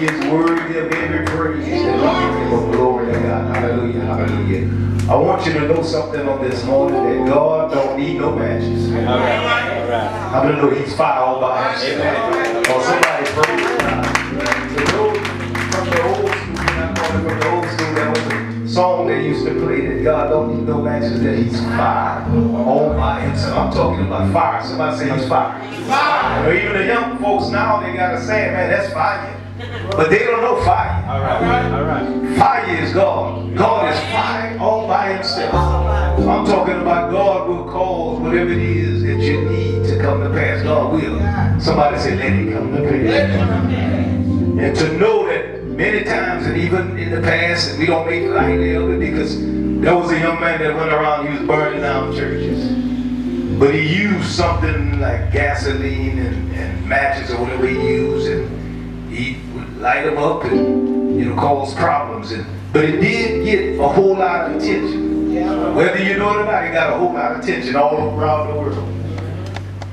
He is worthy of every praise. Oh, glory to God. Hallelujah. Hallelujah. I want you to know something on this morning, that God don't need no matches. All right. I don't know He's fire all by Himself. Or somebody praise God. For those from the old school, from the old school, there was a song they used to play that God don't need no matches, that He's fire all by Himself. I'm talking about fire. Somebody say He's fire. Or even the young folks now, they got to say, man, that's fire. But they don't know fire. All right. Fire is God. God is fire all by Himself. I'm talking about God will cause whatever it is that you need to come to pass. God will. Somebody say, let it come to pass. And to know that many times, and even in the past, and we don't make lightly of it, because there was a young man that went around, he was burning down churches. But he used something like gasoline and matches or whatever he used, and he would light them up and cause problems. But it did get a whole lot of attention. Yeah. Whether you know it or not, it got a whole lot of attention all around the world.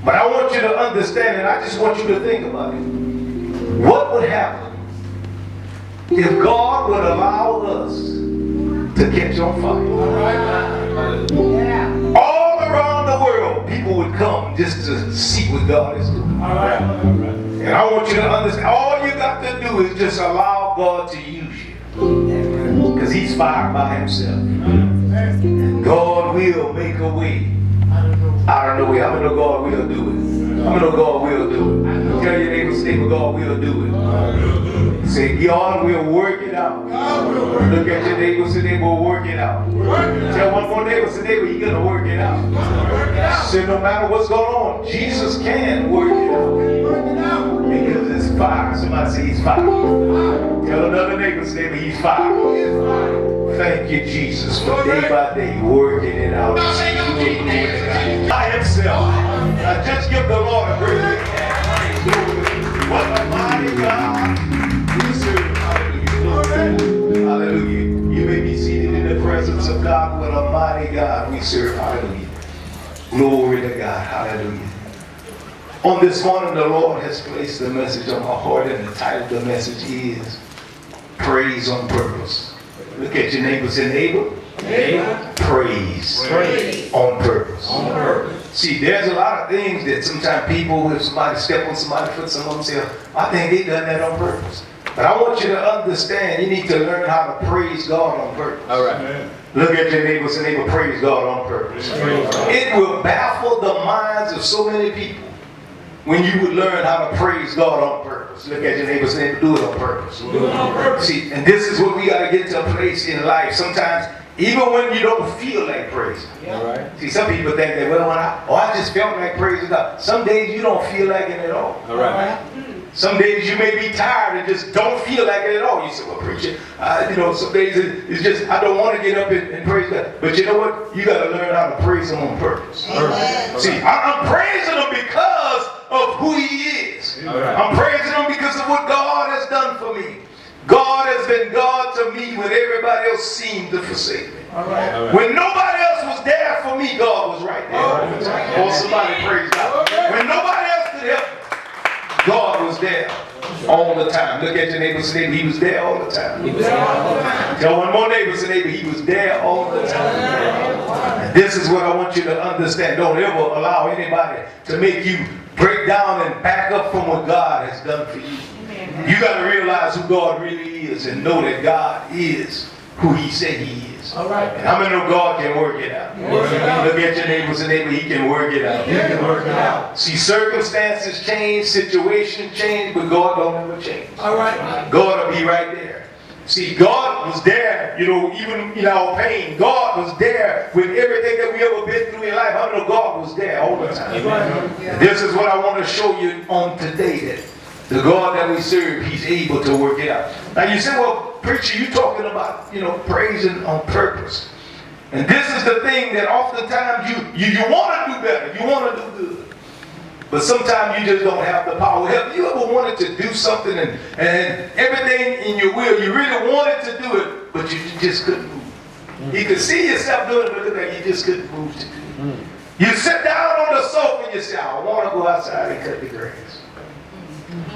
But I want you to understand, and I just want you to think about it. What would happen if God would allow us to catch on fire? All around the world, people would come just to see what God is doing. All right. And I want you to understand, all you got to do is just allow God to use you. Because He's fired by Himself. And God will make a way out of the way. I know God will do it. I know God will do it. Tell your neighbor, say, God will do it. Say, God will work it out. Look at your neighbor, say, they will work it out. Tell one more neighbor, say, neighbor, He's going to work it out. Say, no matter what's going on, Jesus can work it out. Because it's fire. Somebody say He's fire. Tell another neighbor, say, neighbor, He's fire. Thank you, Jesus, for day by day working it out. By Himself. Now just give the Lord a great big hand. What a mighty God we serve. Hallelujah. Hallelujah. You may be seated in the presence of God. What a mighty God we serve. Hallelujah. Glory to God. Hallelujah. On this morning, the Lord has placed a message on my heart, and the title of the message is Praise on Purpose. Look at your neighbor, say, neighbor, praise on purpose. On purpose. See, there's a lot of things that sometimes people, if somebody step on somebody's foot, some of them say, I think they done that on purpose. But I want you to understand, you need to learn how to praise God on purpose. All right. Look at your neighbor, say, neighbor, praise God on purpose. It will baffle the minds of so many people when you would learn how to praise God on purpose. Look at your neighbor, say, do it on purpose. Do it on purpose. See, and this is what we got to get to a place in life. Sometimes, even when you don't feel like praising. Yeah. Right. See, some people think that, well, I just felt like praising God. Some days you don't feel like it at all. All right. Some days you may be tired and just don't feel like it at all. You say, well, preacher, some days it's just, I don't want to get up and praise God. But you know what? You got to learn how to praise Him on purpose. Right. See, I'm praising Him because of who He is. Right. I'm praising Him because of what God has done for me. God has been God to me when everybody else seemed to forsake me. All right. All right. When nobody else was there for me, God was right there all the time. Or somebody praise God. When nobody else could help me, God was there all the time. Look at your neighbor, say, neighbor, He was there all the time. He was there all the time. Tell one more neighbor, say, neighbor, He was there all the time. This is what I want you to understand. Don't ever allow anybody to make you break down and back up from what God has done for you. You got to realize who God really is and know that God is who He said He is. All right. And how many know God can work it out? Look at your neighbor, say, neighbor, He can work it out. He can work it out. See, circumstances change, situations change, but God don't ever change. All right. God will be right there. See, God was there, even in our pain. God was there with everything that we ever been through in life. I know God was there all the time. Right. This is what I want to show you on today, that the God that we serve, He's able to work it out. Now you say, well, preacher, you're talking about, praising on purpose. And this is the thing that oftentimes you want to do better. You want to do good. But sometimes you just don't have the power. Have you ever wanted to do something and everything in your will, you really wanted to do it, but you just couldn't move? You could see yourself doing it, but look like you just couldn't move to do it. You sit down on the sofa and you say, I want to go outside and cut the grass.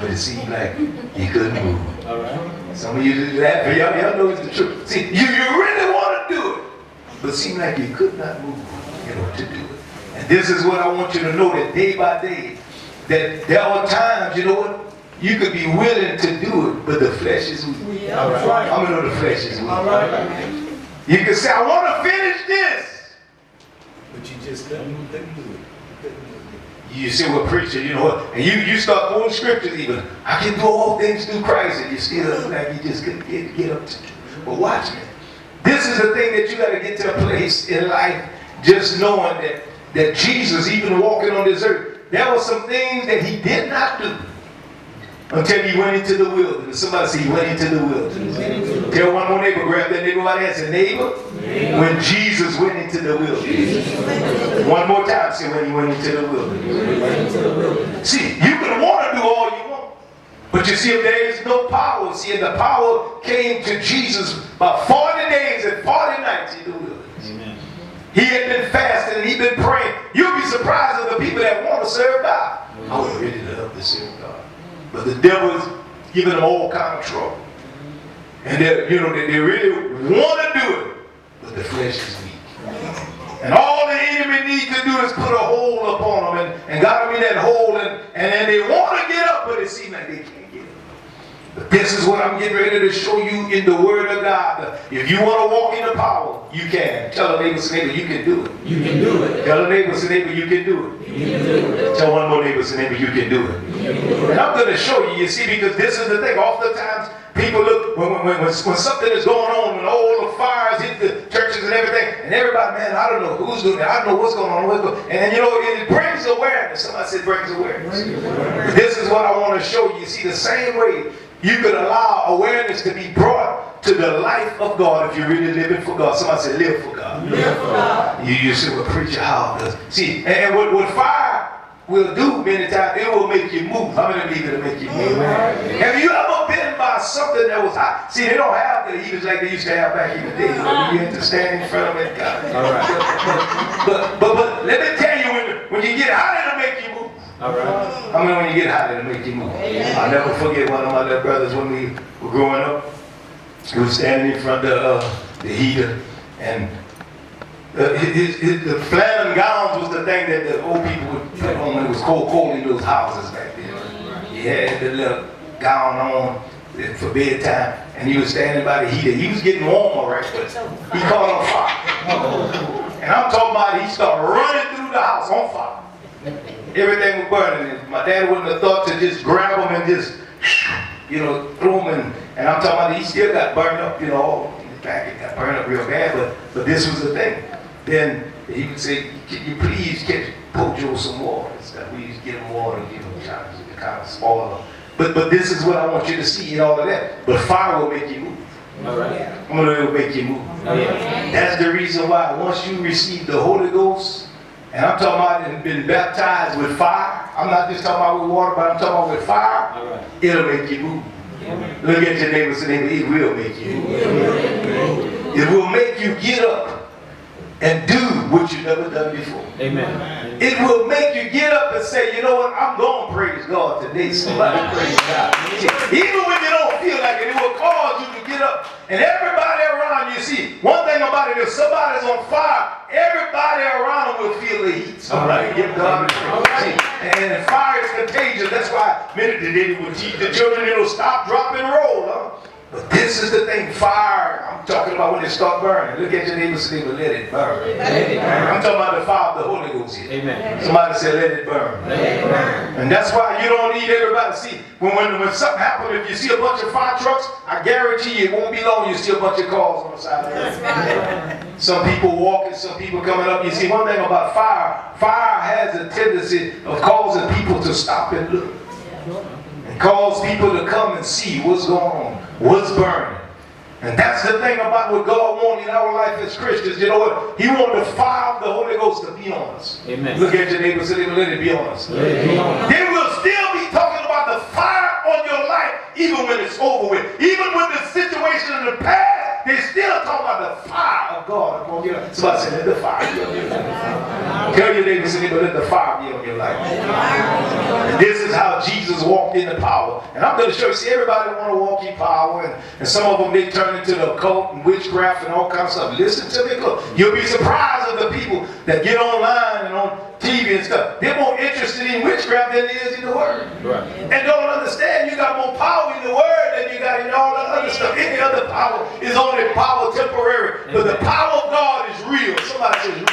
but it seemed like he couldn't move. All right. Some of you just laugh, but y'all know it's the truth. See, you really want to do it, but it seemed like you could not move, to do it. And this is what I want you to know, that day by day, that there are times, you could be willing to do it, but the flesh is weak. Yeah. All right. I'm gonna know the flesh is weak. All right. You can say, I want to finish this, but you just couldn't do it. You say, well, preacher, and you start quoting scriptures even. I can do all things through Christ, and you still look like you just couldn't get up to do. But watch me. This is the thing that you got to get to a place in life, just knowing that Jesus, even walking on this earth, there were some things that he did not do until he went into the wilderness. Somebody say he went into the wilderness. Tell one more neighbor, grab that neighbor by the hand, say, neighbor, when Jesus went into the wilderness. One more time, say when he went into the wilderness. See, you can want to do all you want, but you see, if there is no power, see, and the power came to Jesus about 40 days and 40 nights in the wilderness. Amen. He had been fasting and he'd been praying. You'll be surprised at the people that want to serve God. I was ready to love to serve God. But the devil's giving them all kind of trouble. And they really want to do it, but the flesh is weak. And all the enemy needs to do is put a hold upon them and got them in that hole, and then they want to get up, but it seems like they can't get up. But this is what I'm getting ready to show you in the Word of God. If you want to walk in the power, you can. Tell a neighbor, say, neighbor, you can do it. You can do it. Tell a neighbor, say, neighbor, you can do it. You can do it. Tell one more neighbor, say, neighbor, you can do it. And I'm going to show you, see, because this is the thing. Oftentimes, people look, when something is going on, when all the fires hit the churches and everything, and everybody, man, I don't know who's doing it. I don't know what's going on. And then, it brings awareness. Somebody said brings awareness. This is what I want to show you. See, the same way you could allow awareness to be brought to the life of God if you're really living for God. Somebody say live for God. Live for God. You say, well, preacher, how does? See, and what fire will do many times, it will make you move. How many believe it'll make you move? Have you ever been by something that was hot? See, they don't have the heaters like they used to have back in the day. You have to stand in front of it. All right. But let me tell you, when you get hot, it'll make you move. All right. I mean, when you get hot, it'll make you move. I'll never forget one of my little brothers when we were growing up. He was standing in front of the heater, and the flannel gowns was the thing that the old people would put on when it was cold in those houses back then. He had the little gown on for bedtime, and he was standing by the heater. He was getting warm, all right, but he caught on fire. And I'm talking about he started running through the house on fire. Everything was burning. My dad wouldn't have thought to just grab him and just, throw him in. And I'm talking about he still got burned up, all in his back. It got burned up real bad, but this was the thing. Then he would say, can you please get Pojo some water? We used to get him water, trying to kind of spoil him. But this is what I want you to see in all of that. But fire will make you move. All right. I'm going to make you move. That's the reason why once you receive the Holy Ghost, and I'm talking about been baptized with fire. I'm not just talking about with water, but I'm talking about with fire. Right. It'll make you move. Look at your neighbor and say, neighbor, it will make you move. It will make you get up and do what you've never done before. Amen. It will make you get up and say, you know what, I'm going to praise God today. Somebody praise God. Even when you don't feel like it, it will cause you to get up. And everybody around you, see, one thing about it, if somebody's on fire, everybody around them will feel the heat. Somebody give God a praise. And fire is contagious. That's why many today would teach the children, stop, drop, and roll. But this is the thing, fire, I'm talking about when it start burning. Look at your neighbor and say, let it burn. I'm talking about the fire of the Holy Ghost here. Amen. Somebody say, let it burn. Let it burn. And that's why you don't need everybody to see. When something happens, if you see a bunch of fire trucks, I guarantee you it won't be long, you see a bunch of cars on the side of the road. Some people walking, some people coming up. You see, one thing about fire has a tendency of causing people to stop and look. And cause people to come and see what's going on, what's burning. And that's the thing about what God wants in our life as Christians. You know what? He wants the fire of the Holy Ghost to be on us. Amen. Look at your neighbor and say, let it be on us. Let it be on us. They will still be talking about the fire on your life even when it's over with. Even when the situation in the past life, they still talk about the fire of God upon your life. Somebody said, let the fire be on your life. Tell your neighbor, say, but let the fire be on your life. And this is how Jesus walked in the power. And I'm going to show you, see, everybody want to walk in power, and some of them, they turn into the occult and witchcraft and all kinds of stuff. Listen to me, close. You'll be surprised of the people that get online and on TV and stuff. They're more interested in witchcraft than it is in the Word. Right. And don't understand, you got more power in the Word than you got in all the other stuff. Any other power is only power temporary. But the power of God is real. Somebody says real.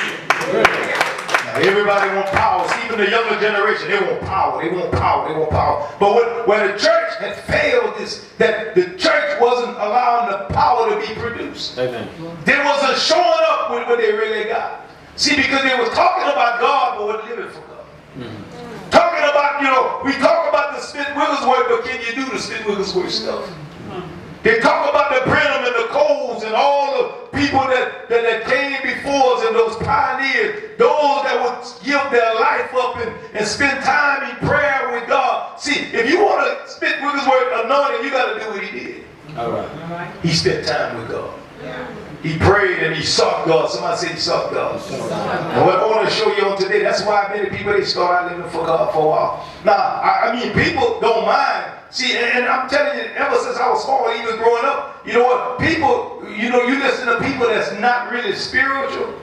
Now, everybody wants power. See, even the younger generation, they want power. They want power. They want power. But where the church had failed is that the church wasn't allowing the power to be produced. Amen. There was a showing up with what they really got. See, because they was talking about God, but we're living for God. Mm-hmm. Talking about, we talk about the Smith Wigglesworth, but can you do the Smith Wigglesworth stuff? Mm-hmm. They talk about the Brenham and the Coles and all the people that came before us and those pioneers, those that would give their life up and spend time in prayer with God. See, if you want to Smith Wigglesworth anointing, you got to do what he did. All right. He spent time with God. Yeah. He prayed and he sought God. Somebody said he sought God. And what I want to show you on today, that's why many people, they start out living for God for a while. Now, I mean, people don't mind. See, and I'm telling you, ever since I was small, even growing up, you know what? People, you listen to people that's not really spiritual.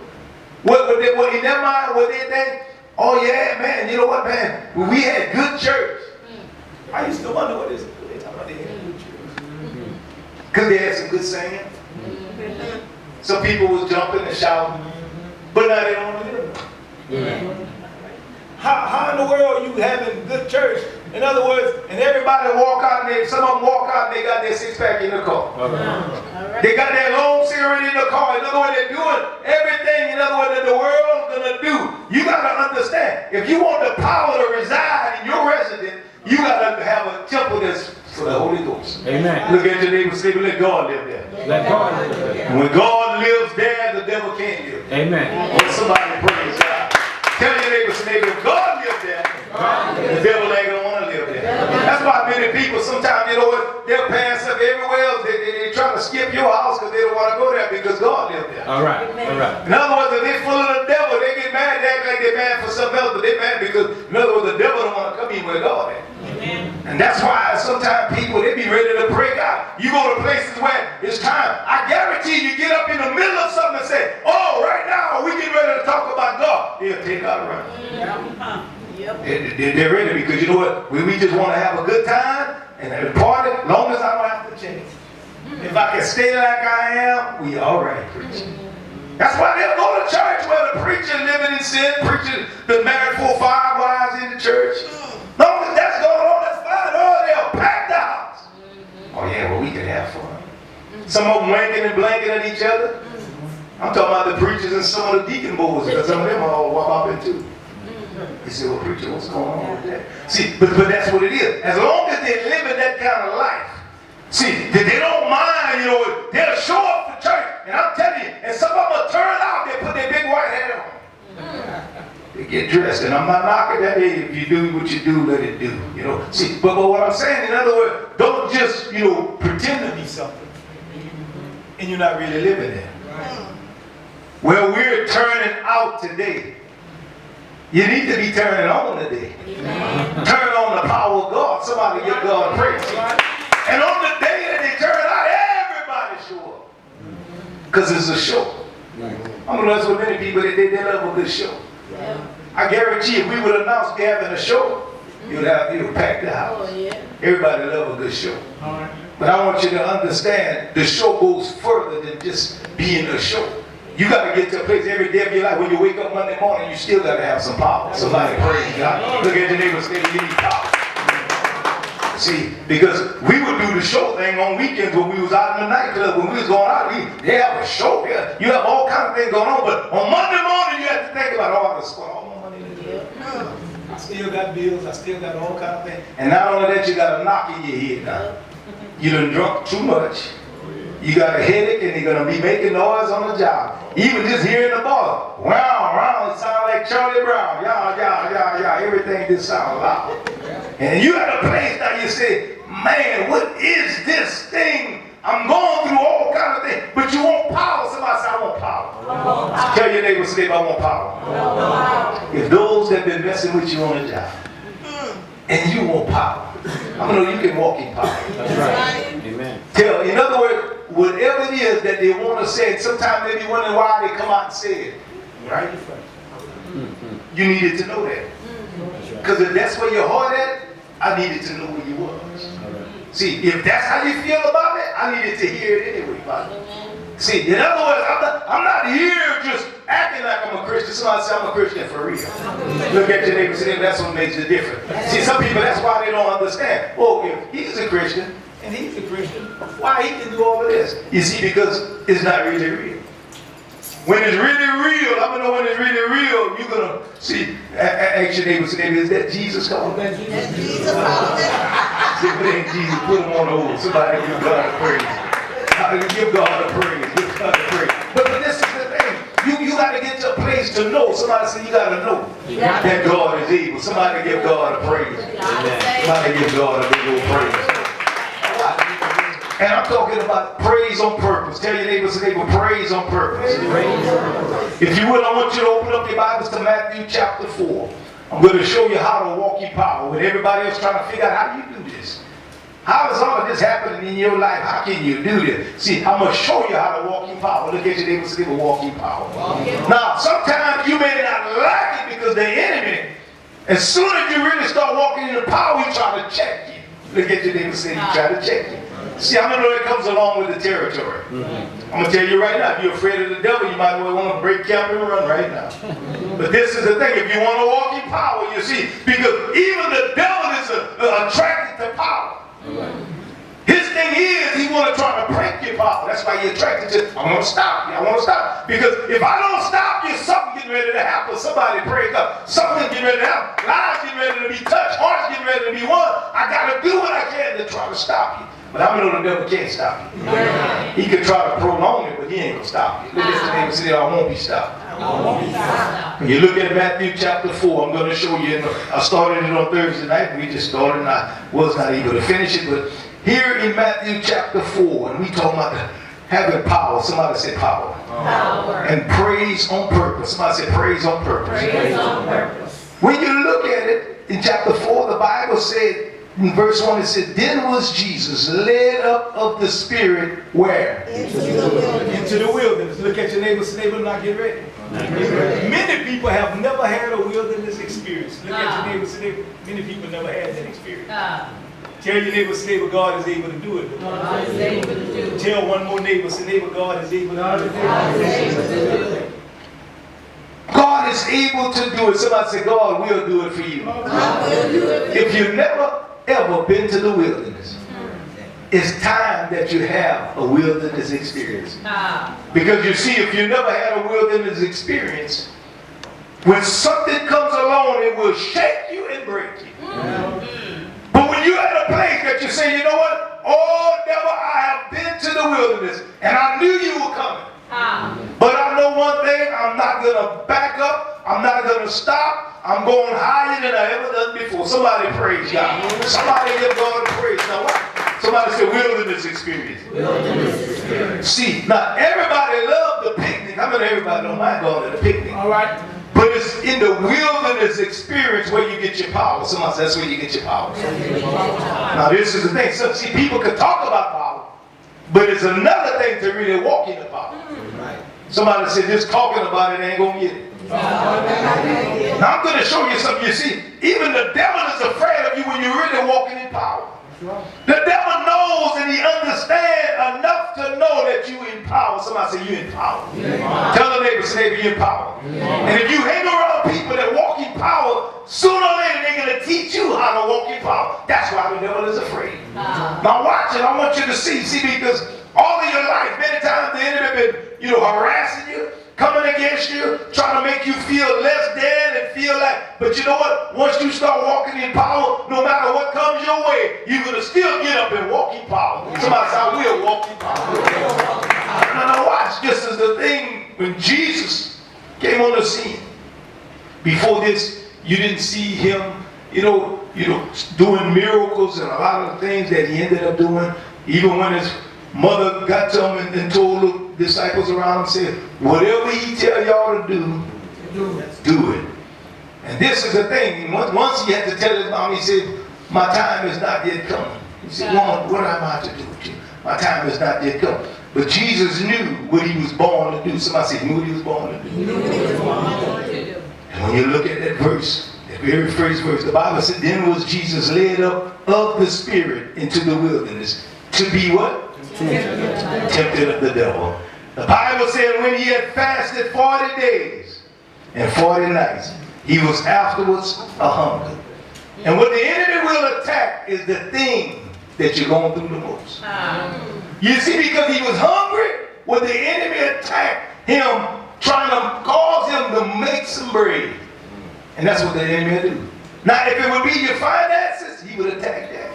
What in their mind, what they think, oh yeah, man, you know what, man? We had good church. I used to wonder what they talking about. They had good church. Because they had some good singing. Some people was jumping and shouting, but now they don't want to live. Yeah. How in the world are you having good church? In other words, and everybody walk out and some of them walk out and they got their six-pack in the car. Right. They got their long cigarette in the car. In other words, they're doing everything, in other words, that the world's going to do. You got to understand, if you want the power to reside in your residence, you got to have a temple that's for the Holy Ghost. Amen. Look at your neighbor and say, let God live there. Let God live there. When God lives there, the devil can't live. Amen. When somebody praise God. Tell your neighbor, if God lives there, the devil ain't going to want to live there. That's why many people sometimes, they'll pass up everywhere else. They try to skip your house because they don't want to go there because God lives there. All right. All right. In other words, if they're full of the devil, they get mad. They act like they're mad for something else, but they're mad because, in other words, the devil don't want to come in where God is. And that's why sometimes people, they be ready to break out. You go to places where it's time. I guarantee you get up in the middle of something and say, oh, right now we get ready to talk about God. They'll take out around. They're ready because you know what? We just want to have a good time and party as long as I don't have to change. If I can stay like I am, we all right preaching. That's why they'll go to church where the preacher living in sin, preacher been married 4 or 5 wives in the church. Long as that's going on, that's fine. Oh, they'll pack the house. Oh yeah, well we can have fun. Some of them wanking and blanking at each other. I'm talking about the preachers and some of the deacon boys, because some of them are all wop in too. You say, well, preacher, what's going on with that? See, but that's what it is. As long as they're living that kind of life, see, they don't mind, they'll show up for church. And I'm telling you, and some of them will turn out, they put their big white hat on. They get dressed, and I'm not knocking that. Hey, if you do what you do, let it do. See, but what I'm saying, in other words, don't just pretend to be something, and you're not really living it. Right. Well, we're turning out today. You need to be turning on today. Turn on the power of God. Somebody give God praise. And on the day that they turn out, everybody show up, because it's a show. I'm gonna know with many people that they love a good show. Yeah. I guarantee if we would announce we're having a show, you'll pack the house. Oh, yeah. Everybody love a good show. Right. But I want you to understand the show goes further than just being a show. You got to get to a place every day of your life when you wake up Monday morning, you still got to have some power. Somebody praise God. Look at your neighbor and say, you need power. See, because we would do the show thing on weekends when we was out in the nightclub. When we was going out, they have a show. Yeah. You have all kinds of things going on. But on Monday morning, you have to think about, I spent all my money in the club. I still got bills. I still got all kinds of things. And not only that, you got a knock in your head now. You done drunk too much. You got a headache and you're going to be making noise on the job. Even just hearing the ball. Wow, it sounds like Charlie Brown. Yeah, everything just sounds loud. And you at a place now you say, man, what is this thing I'm going through all kind of things. But you want power. Somebody say, I want power. Tell your neighbor, say, I want power. If those that have been messing with you on the job, and you want power, I know you can walk in power. That's right. Amen. In other words, whatever it is that they want to say, sometimes they be wondering why they come out and say it. Right? You needed to know that. Because if that's where your heart at, I needed to know where you was. See, if that's how you feel about it, I needed to hear it anyway. See, in other words, I'm not here just acting like I'm a Christian. Somebody say I'm a Christian for real. Look at your neighbor and say, that's what makes it different. See, some people, that's why they don't understand. Oh, if he's a Christian, and he's a Christian, why he can do all of this? You see, because it's not really real. When it's really real, I'm going to know when it's really real, you're going to see, ask your neighbor, say, is that Jesus calling? That's Jesus calling. See, if it ain't Jesus, put him on hold. Somebody give God a praise. Give God a praise. Give God a praise. But this is the thing. You got to get to a place to know. Somebody say you got to know that God is able. Somebody give God a praise. Somebody give God a big old praise. And I'm talking about praise on purpose. Tell your neighbor, say, praise on purpose. If you would, I want you to open up your Bibles to Matthew chapter 4. I'm going to show you how to walk in power. With everybody else trying to figure out how you do this. How is all of this happening in your life? How can you do this? See, I'm going to show you how to walk in power. Look at your neighbor, say, walk in power. Now, sometimes you may not like it because the enemy, as soon as you really start walking in the power, he try to check you. Look at your neighbor, say, he try to check you. See, I know it comes along with the territory. I'm going to tell you right now, if you're afraid of the devil, you might well want to break camp and run right now. But this is the thing, if you want to walk in power, you see, because even the devil is attracted to power. His thing is, he want to try to break your power. That's why you're attracted to, I want to stop you, I want to stop. Because if I don't stop you, something getting ready to happen. Somebody break up. Something getting ready to happen. Lives getting ready to be touched. Hearts getting ready to be won. I got to do what I can to try to stop you. But I know the devil can't stop you. He could try to prolong it, but he ain't going to stop you. Look at the name and say, I won't be stopped. When you look at Matthew chapter 4, I'm going to show you. I started it on Thursday night. We just started and I was not able to finish it. But here in Matthew chapter 4, and we talking about having power. Somebody say power. Power. And praise on purpose. Somebody say praise on purpose. Praise on purpose. When you look at it, in chapter 4, the Bible said, in verse 1, it said, then was Jesus led up of the Spirit where? Into the wilderness. Into the wilderness. Look at your neighbor, say, neighbor, not get ready. Many people have never had a wilderness experience. Look at your neighbor, say, neighbor, many people never had that experience. Tell your neighbor, say, neighbor, God is able to do it. God is able to do it. Tell one more neighbor, say, neighbor, God is able to do it. God is able to do it. God is able to do it. Somebody say, God will do it for you. God will do it. If you've never ever been to the wilderness, it's time that you have a wilderness experience. Because you see, if you never had a wilderness experience, when something comes along, it will shake you and break you. But when you're at a place that you say, you know what? Oh, devil, I have been to the wilderness, and I knew you were coming. But I know one thing, I'm not going to back up. I'm not going to stop. I'm going higher than I ever done before. Somebody praise God. Somebody give God a praise. Now what? Somebody say wilderness experience. Wilderness experience. See, now everybody loves the picnic. How many of everybody don't mind going to the picnic? All right. But it's in the wilderness experience where you get your power. Somebody says that's where you get your power. Now this is the thing. So, see, people can talk about power, but it's another thing to really walk in the power. Somebody said just talking about it ain't going to get it. Now I'm going to show you something. You see, even the devil is afraid of you when you're really walking in power. The devil knows and he understands enough to know that you're in power. Somebody say you're in power. Tell the neighbor, say neighbor, you're in power. And if you hang around people that walk in power, sooner or later they're going to teach you how to walk in power. That's why the devil is afraid. Now watch it. I want you to see, because all of your life, many times the enemy been, harassing you, coming against you, trying to make you feel less than and feel like, but you know what? Once you start walking in power, no matter what comes your way, you're going to still get up and walk in power. Somebody say, I will walk in power. Now watch, this is the thing, when Jesus came on the scene, before this, you didn't see him, doing miracles and a lot of the things that he ended up doing, even when his mother got to him and told the disciples around him, said, whatever he tell y'all to do, do it. And this is the thing. Once he had to tell his mom, he said, my time is not yet come. He said, Woman, what am I to do with you? My time is not yet come. But Jesus knew what he was born to do. Somebody said, knew what he was born to do. And when you look at that verse, that very first verse, the Bible said, then was Jesus led up of the Spirit into the wilderness to be what? Tempted of the devil. The Bible said when he had fasted 40 days and 40 nights, he was afterwards a hunger. And what the enemy will attack is the thing that you're going through the most. You see, because he was hungry, when the enemy attacked him, trying to cause him to make some bread. And that's what the enemy will do. Now, if it would be your finances, he would attack that.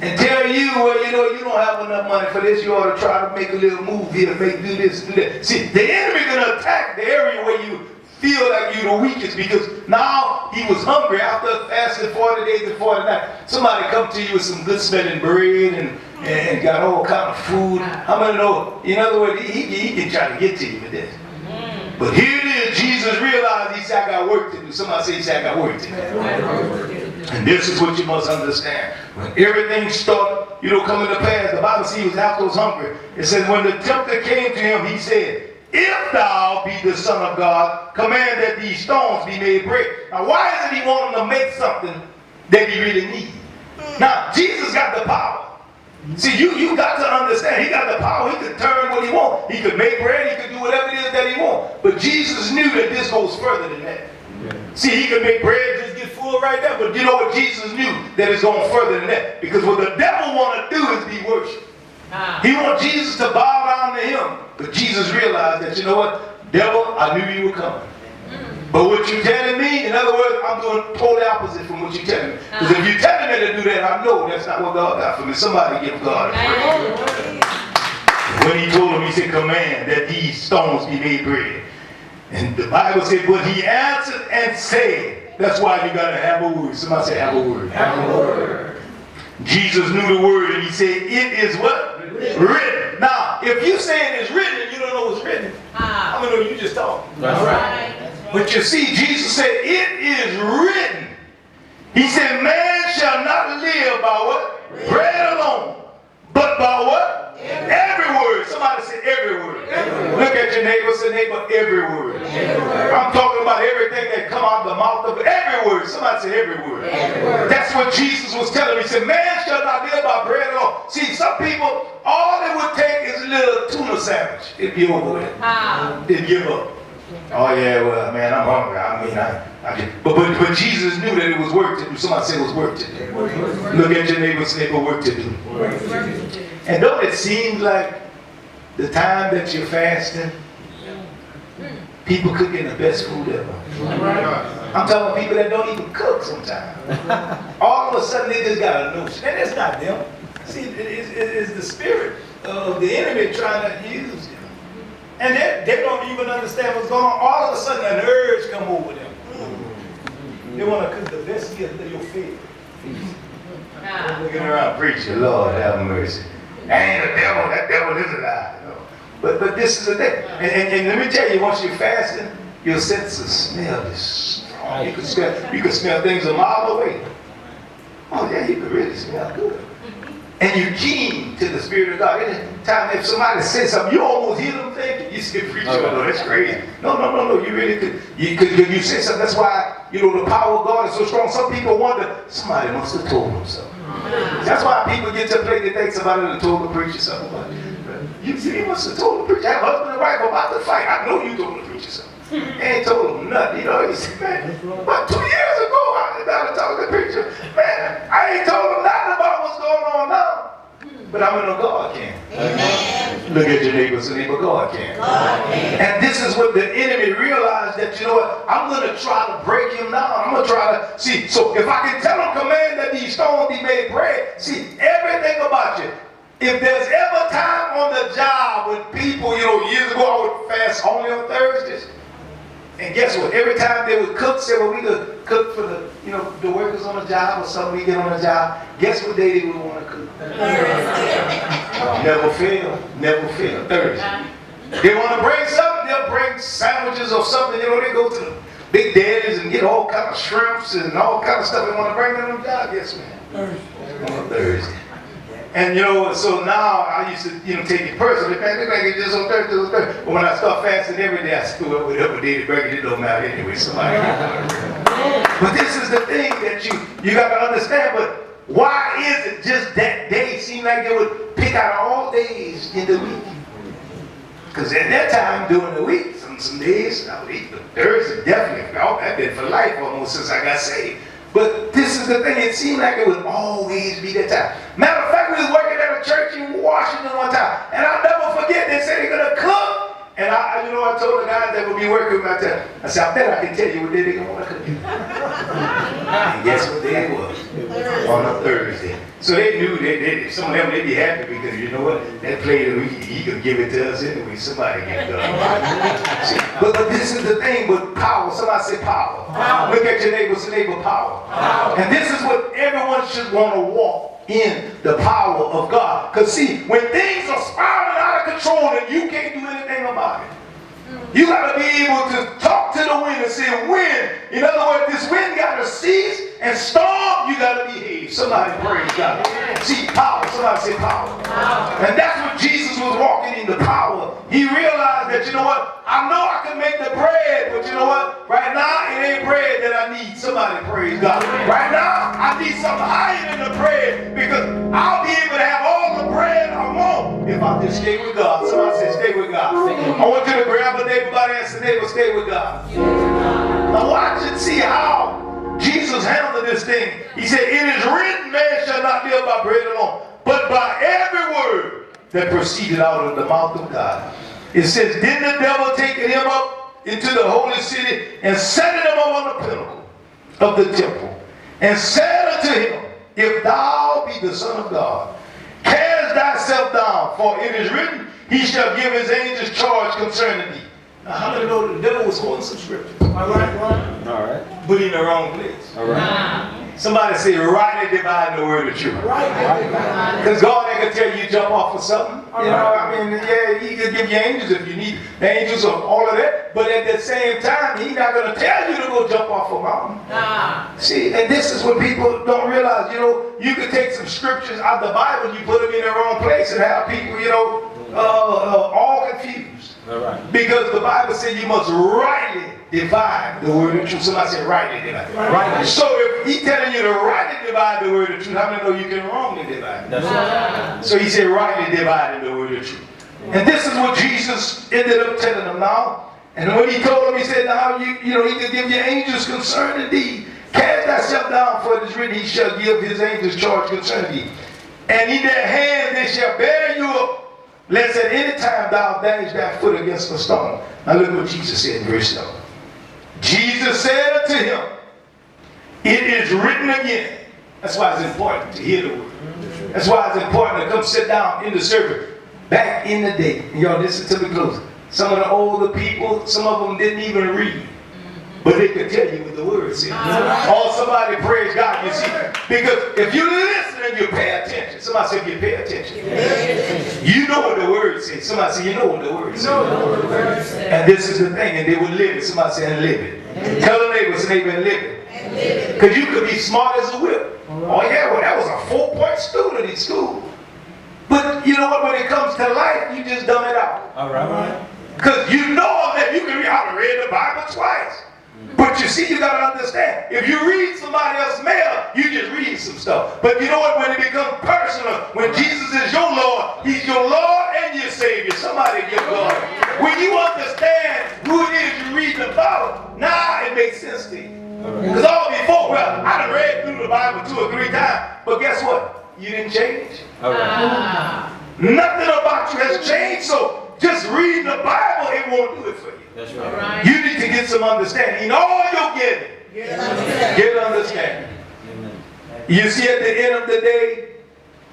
And tell you, well, you know, you don't have enough money for this, you ought to try to make a little move here, do this, do that. See, the enemy going to attack the area where you feel like you're the weakest, because now he was hungry after fasting 40 days and 40 nights. Somebody come to you with some good smelling bread and got all kind of food. How many know? In other words, he can try to get to you with this. But here it is, Jesus realized, he said, I got work to do. Somebody say, he said, I got work to do. And this is what you must understand. When everything started, coming to pass, the Bible says he was after was hungry. It says, when the tempter came to him, he said, if thou be the Son of God, command that these stones be made bread. Now, why is it he want him to make something that he really needs? Now, Jesus got the power. See, you got to understand, he got the power. He could turn what he wants. He could make bread. He could do whatever it is that he wants. But Jesus knew that this goes further than that. See, he could make bread, just get full right there. But you know what? Jesus knew that it's going further than that. Because what the devil want to do is be worshipped. He wants Jesus to bow down to him. But Jesus realized that, you know what? Devil, I knew you were coming. But what you're telling me, in other words, I'm doing totally opposite from what you're telling me. Because if you're telling me to do that, I know that's not what God got for me. Somebody give God a praise. When he told him, he said, command that these stones be made bread. And the Bible said, but he answered and said, that's why you got to have a word. Somebody say, have a word. Have a word. Jesus knew the word, and he said, it is what? Written. Now, if you say it is written and you don't know what's written, I'm going to know you just talking. That's right. But you see, Jesus said, it is written. He said, man shall not live by what? Bread alone. But by what? Every word. Somebody say every word. Look at your neighbor, say neighbor, every word. I'm talking about everything that come out of the mouth of every word. Somebody say every word. That's what Jesus was telling me. He said, man shall not live by bread alone. See, some people, all they would take is a little tuna sandwich. It'd be over with. They'd give up. Oh yeah, well, man, I'm hungry. But Jesus knew that it was work to do. Somebody say it was work to do. Look at your neighbor, say work to do. And don't it seem like the time that you're fasting, people cooking the best food ever. I'm talking about people that don't even cook sometimes. All of a sudden they just got a notion. And it's not them. See, it's the spirit of the enemy trying to use them. And they don't even understand what's going on. All of a sudden an urge come over them. They want to cook the best gift of your favorite. Looking around preaching, Lord have mercy. That ain't a devil, that devil is a lie. But this is the thing. And let me tell you, once you're fasting, your sense of smell is strong. You can smell things a mile away. Oh yeah, you can really smell good. And you're keen to the Spirit of God. Anytime if somebody says something, you almost hear them thinking. You say, preacher, oh, that's crazy. No. You really could. Because you say something. That's why, the power of God is so strong. Some people wonder, somebody must have told them something. That's why people get to play, they think somebody have told the preacher something. You see, he must have told the preacher. I have a husband and wife about to fight. I know you told the preacher something. He ain't told him nothing. He said, man, about 2 years ago, I was about to talk to the preacher. Man, I ain't told him nothing about what's going on now. But I know God can. Amen. Look at your neighbor, say, neighbor, God can. God can. And this is what the enemy realized, that, I'm going to try to break him down. I'm going to try to, see, so if I can tell him, command that these stones be made bread, see, everything about you. If there's ever time on the job when people, years ago I would fast only on Thursdays. And guess what? Every time they would cook, say, well, we could cook for the, the workers on the job or something we get on the job. Guess what day they would want to cook? Thursday. Never fail, never fail. Thursday. They want to bring something, they'll bring sandwiches or something. You know, they go to the Big Daddies and get all kind of shrimps and all kind of stuff they want to bring to them jobs. Yes, man. On Thursday. And you know, so now I used to, take it personally. Man, they make it just on Thursday. But when I start fasting every day, I screw up whatever day to bring it. It don't matter anyway. Somebody But this is the thing that you got to understand. But why is it just that day? Seemed like they would pick out all days in the week. Because at that time during the week, some days I would eat. But Thursday definitely. I've been for life almost since I got saved. But this is the thing, it seemed like it would always be that time. Matter of fact, we was working at a church in Washington one time, and I'll never forget, they said they're going to cook. And I told the guys that would be working with me, I said, I bet I can tell you what day they're going to want to cook. And guess what day it was? On a Thursday. So they knew, some of them, they'd be happy because you know what? That plate, he could give it to us anyway. Somebody get it done. See, but this is the thing with power. Somebody say power. Look at your neighbor, say neighbor, power. And this is what everyone should want to walk in, the power of God. Because see, when things are spiraling out of control and you can't do anything about it, you got to be able to talk to the wind and say, wind. In other words, this wind got to cease, and storm, you got to behave. Somebody praise God. See, power. Somebody say power. And that's what Jesus was walking in, the power. He realized that, you know what? I know I can make the bread, but you know what? Right now, it ain't bread that I need. Somebody praise God. Right now, I need something higher than the bread, because I'll be able to have all the bread I want if I just stay with God. Somebody say, stay with God. I want you to grab a neighbor by the hand and say, neighbor, stay with God. Now watch and see how Jesus handled this thing. He said, it is written, man shall not live by bread alone, but by every word that proceeded out of the mouth of God. It says, then the devil taking him up into the holy city and setting him up on the pinnacle of the temple, and said unto him, if thou be the Son of God, cast thyself down, for it is written, he shall give his angels charge concerning thee. Now, how many know the devil was quoting some scripture? All right. But in the wrong place. All right. Somebody say, rightly dividing the word of truth. Because God ain't going to tell you to jump off of something. You know, I mean, yeah, he can give you angels if you need the angels or all of that. But at the same time, he's not going to tell you to go jump off a mountain. See, and this is what people don't realize. You know, you can take some scriptures out of the Bible, you put them in the wrong place and have people, all confused. All right. Because the Bible said you must rightly divide the word of truth. Somebody said rightly divide. Right. So if he's telling you to rightly divide the word of truth, how many know you can wrongly divide it? That's right. So he said rightly dividing the word of truth. And this is what Jesus ended up telling them now. And when he told them, he said, now he can give your angels concerning thee. Cast thyself down, for it is written, he shall give his angels charge concerning thee. And in their hands they shall bear you up, lest at any time thou dash thy foot against a stone. Now look what Jesus said in verse 7. Jesus said unto him, it is written again. That's why it's important to hear the word. That's why it's important to come sit down in the service. Back in the day, and y'all listen to me close. Some of the older people, some of them didn't even read. But they could tell you what the word says. Oh, somebody praise God, you see. Because if you listen and you pay attention, somebody say you pay attention. You know what the word says. Somebody say you know what the word says. And this is the thing, and they would live it. Somebody say and live it. Tell the neighbor, say neighbor, and live it. Because you could be smart as a whip. Oh yeah, well that was a 4-point student in school. But you know what, when it comes to life, you just dumb it out. All right. Because you know that you can read, I read the Bible twice. But you see, you got to understand, if you read somebody else's mail, you just read some stuff. But you know what, when it becomes personal, when Jesus is your Lord, he's your Lord and your Savior. Somebody give God. When you understand who it is you're reading about, now it makes sense to you. Because all before, well, I done read through the Bible 2 or 3 times, but guess what? You didn't change. Nothing about you has changed, so just reading the Bible, it won't do it for you. That's right. You need to get some understanding. In all you're getting, get understanding. You see, at the end of the day,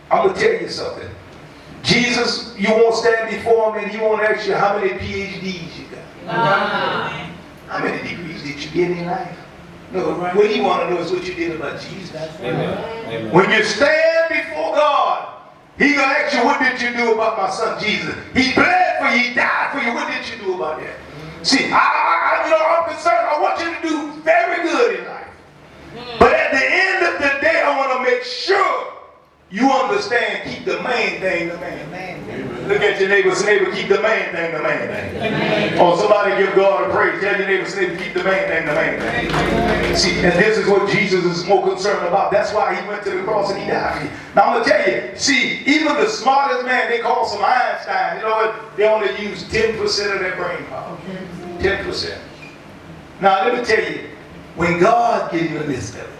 I'm going to tell you something. Jesus, you won't stand before him and he won't ask you how many PhDs you got. How many degrees did you get in life? No, what he want to know is what you did about Jesus. Amen. When you stand before God, He gonna ask you, what did you do about my son Jesus? He bled for you, he died for you. What did you do about that? See, I'm concerned. I want you to do very good in life. But at the end of the day, I want to make sure you understand, keep the main thing the main thing. Look at your neighbor, say, neighbor, keep the main thing the main thing. Or somebody give God a praise. Tell your neighbor, say, keep the main thing the main thing. See, and this is what Jesus is more concerned about. That's why he went to the cross and he died for you. Now I'm going to tell you, see, even the smartest man, they call some Einstein, you know what? They only use 10% of their brain power. 10%. Now let me tell you, when God gives you this ability,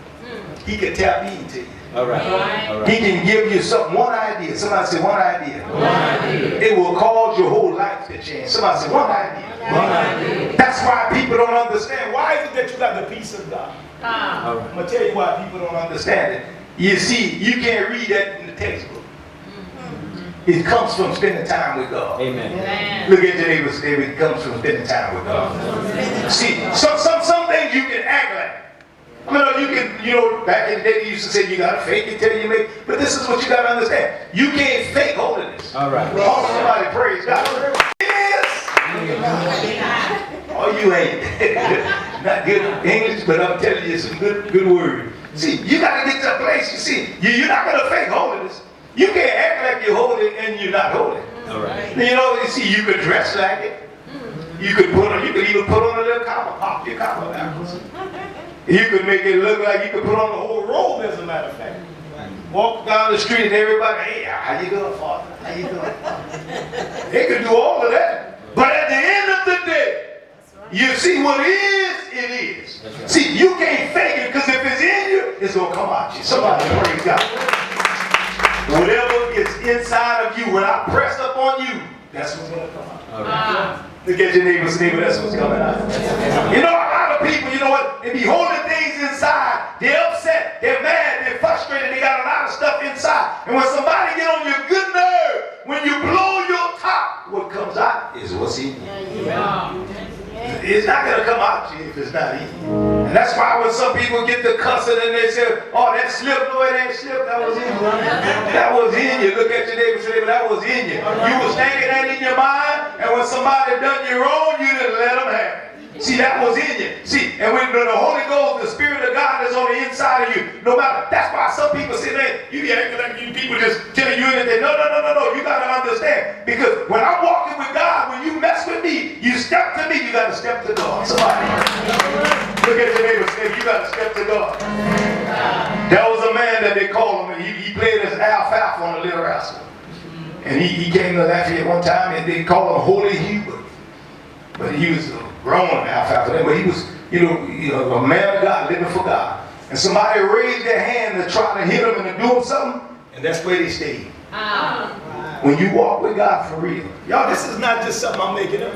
he can tap into you. All right. All right. He can give you one idea. Somebody say one idea. One idea. It will cause your whole life to change. Somebody say one idea. One idea. That's why people don't understand. Why is it that you got the peace of God? All right. I'm going to tell you why people don't understand it. You see, you can't read that in the textbook. It comes from spending time with God. Amen. Look at your neighbor, say it comes from spending time with God. See, some things you can act like. I mean, back in the day they used to say you gotta fake it till you make. But this is what you gotta understand. You can't fake holiness. All right. Oh, somebody praise God. Yes. Oh, you ain't not good English, but I'm telling you some good word. See, you gotta get to a place. You see, you're not gonna fake holiness. You can't act like you're holy and you're not holy. All right. You see, you could dress like it. You could even put on a little copper, pop your copper backwards. You could make it look like you could put on the whole robe, as a matter of fact. Walk down the street and everybody, hey, how you doing, Father? How you doing? They could do all of that. But at the end of the day, you see what it is. Right. See, you can't fake it, because if it's in you, it's going to come out you. Somebody praise God. Whatever is inside of you, when I press up on you, that's what's going to come out. All right. Look at your neighbor's neighbor, that's what's coming out. You know, a lot of people, you know what, they be holding things inside. They're upset, they're mad, they're frustrated, they got a lot of stuff inside. And when somebody get on your good nerve, when you blow your top, what comes out is what's in you. It's not going to come out to you if it's not in you. And that's why when some people get to cussing and they say, oh, that slipped, no, it ain't slipped, that was in you. That was in you. Look at your neighbor and say, that was in you. You was thinking that in your mind, and when somebody done you wrong, you didn't let them have it. See, that was in you. See, and when the Holy Ghost, the Spirit of God is on the inside of you, no matter, that's why some people say, man, you be acting like you people just telling you anything. No. You got to understand. Because when I'm walking with God, when you mess with me, you step to me, you got to step to God. Somebody. Look at your neighbor and say, you got to step to God. There was a man that they called him, and he played as alfalfa on the Little Rascal. And he came to Lafayette one time, and they called him Holy Hubert. But he was grown alfalfa. But he was, a man of God, living for God. And somebody raised their hand to try to hit him and to do him something, and that's where they stayed. When you walk with God for real. Y'all, this is not just something I'm making up.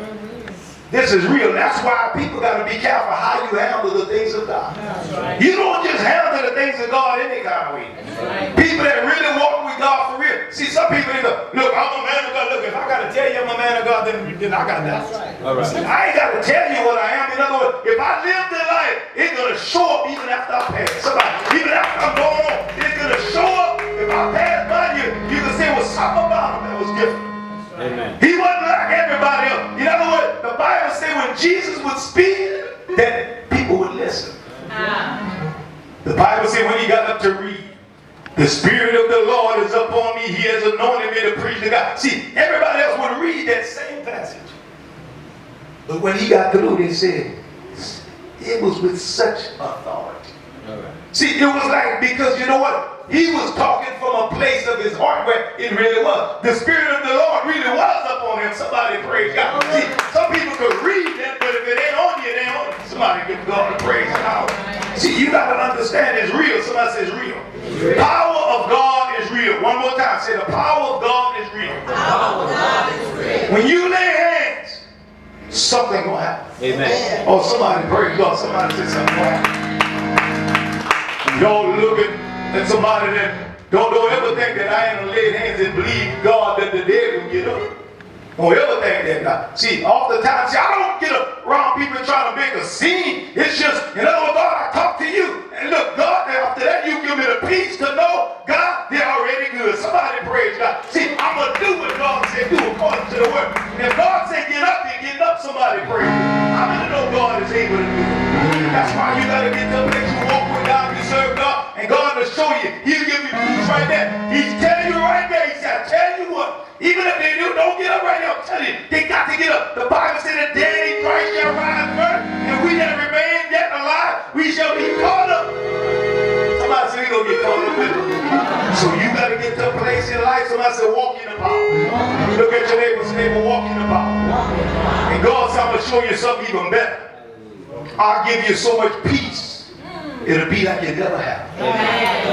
This is real. That's why people got to be careful how you handle the things of God. Right. You don't just handle the things of God any kind of way. Right. People that really walk with God for real. See, some people they go, look, I'm a man of God. Look, if I got to tell you I'm a man of God, then I got that. Right. All right. See, I ain't got to tell you what I am. In other words, if I live the life, it's going to show up even after I pass. Somebody, even after I'm going on, it's going to show up. If I pass by you, you can say, well, something about him that was different. Amen. He wasn't like everybody else. In other words, the Bible says when Jesus would speak, that people would listen. The Bible says when he got up to read, the Spirit of the Lord is upon me. He has anointed me to preach to God. See, everybody else would read that same passage. But when he got through, they said, it was with such authority. Right. See, it was like, because you know what? He was talking from a place of his heart where it really was. The Spirit of the Lord really was upon him. Somebody praise God. See, some people could read that, but if it ain't on you, it ain't on you. Somebody give God a praise God. See, you got to understand it's real. Somebody says real. The power of God is real. One more time. Say the power of God is real. The power of God is real. When you lay hands, something going to happen. Amen. Oh, somebody praise God. Somebody say something going to happen. Y'all looking at somebody that don't ever think that I ain't gonna lay hands and believe God that the dead will get up. Don't ever think that now. See, all the time, I don't get around people trying to make a scene. It's just, in other words, God, I talk to you. And look, God, after that, you give me the peace to know, God, they're already good. Somebody praise God. He's telling you right there. He said, I tell you what, even if they don't get up right now, I'm telling you, they got to get up. The Bible said that dead in Christ shall rise first, and we that remain yet alive, we shall be caught up. Somebody said we gonna get caught up with it. So you got to get to a place in life. Somebody said walk in the power. Look at your neighbor's neighbor, walk in the power. And God said, I'm going to show you something even better. I'll give you so much peace, it'll be like you never have.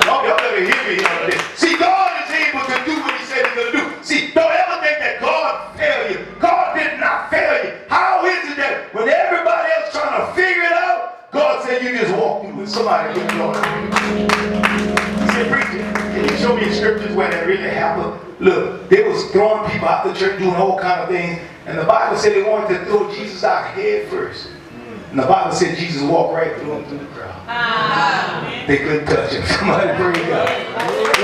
Oh, y'all better hear me here today. See, God is able to do what he said he's going to do. See, don't ever think that God failed you. God did not fail you. How is it that when everybody else trying to figure it out, God said you just walk through with somebody with God? He said, preacher, can you show me scriptures where that really happened? Look, they was throwing people out the church, doing all kind of things. And the Bible said they wanted to throw Jesus out head first. And the Bible said Jesus walked right through them through the crowd. They couldn't touch him. Somebody praise God.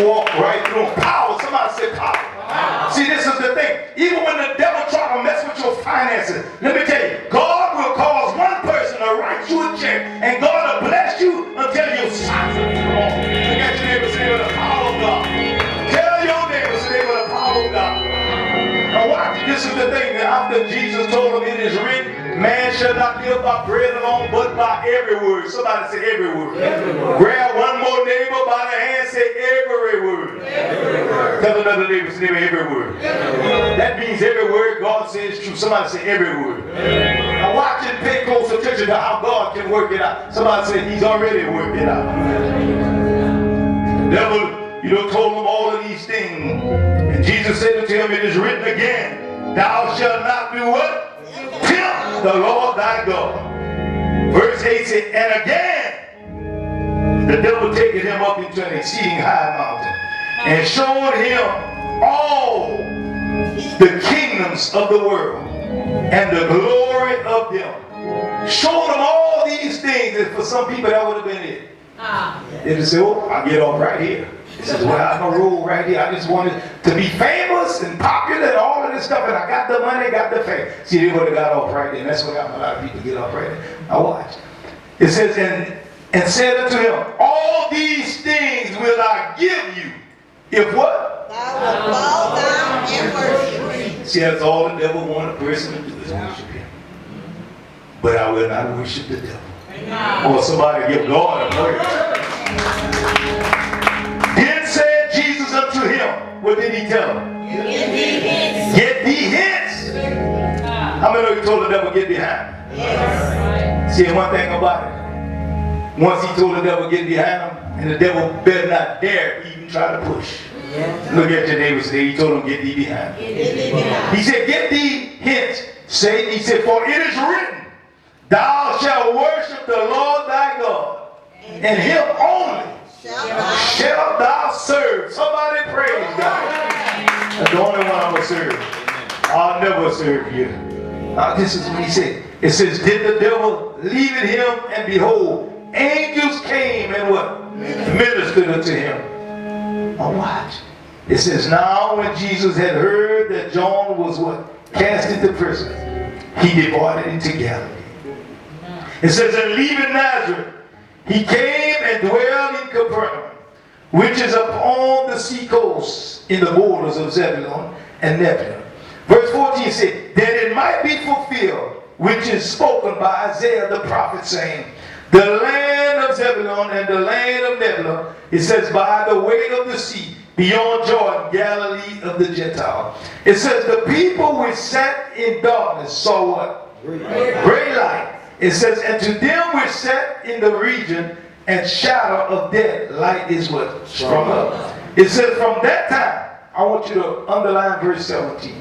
Walked right through him. Power. Somebody said power. See, this is the thing. Even when the devil try to mess with your finances, let me tell you, God will cause one person to write you a check, and God will bless you until your socks are come on. Look at your neighbor, say, with the power of God. Tell your neighbor, say, with the power of God. Now watch, this is the thing that after Jesus told him it is written, man shall not live by bread alone, but by every word. Somebody say every word. Every word. Grab one more neighbor by the hand, say every word. Every word. Tell another neighbor, say every word. Every word. That means every word God says is true. Somebody say every word. Now watch and pay close attention to how God can work it out. Somebody say he's already worked it out. The devil, told him all of these things. And Jesus said unto him, it is written again, thou shalt not do what? Tempt the Lord thy God. Verse 8 said, and again, the devil taken him up into an exceeding high mountain and showed him all the kingdoms of the world and the glory of them. Showed him all these things, and for some people that would have been it. They just say, oh, I'll get off right here. He says, well, I'm going to roll right here. I just wanted to be famous and popular and all of this stuff, and I got the money, got the fame. See, they would have got off right there, and that's what got a lot of people get off right there. Now watch. It says, and said unto him, all these things will I give you, if what? Thou wilt bow down and worship me. See, that's all the devil wants a person to do is worship him. But I will not worship the devil. Or somebody give God a praise. Then said Jesus unto him, what did he tell him? Get thee hence. How many of you told the devil get behind him? Yes. See, one thing about it. Once he told the devil get behind him, and the devil better not dare even try to push. Yeah. Look at your neighbor today. He told him get thee behind him. He said get thee hence. Say, he said, for it is written, thou shalt worship the Lord thy God, and him only shalt thou serve. Somebody praise God. That's the only one I'm going to serve. I'll never serve you. Now this is what he said. It says, did the devil leave him, and behold, angels came and what? Ministered unto him. Now watch. It says, now when Jesus had heard that John was what? Cast into prison, he departed into Galilee. It says, and leaving Nazareth, he came and dwelled in Capernaum, which is upon the sea coast in the borders of Zebulun and Nephtali. Verse 14 said, that it might be fulfilled, which is spoken by Isaiah the prophet, saying, the land of Zebulun and the land of Nephtali, it says, by the way of the sea, beyond Jordan, Galilee of the Gentiles. It says, the people which sat in darkness saw what? Great light. It says, and to them which sat in the region and shadow of death, light is what? Sprung up. It says, from that time, I want you to underline verse 17.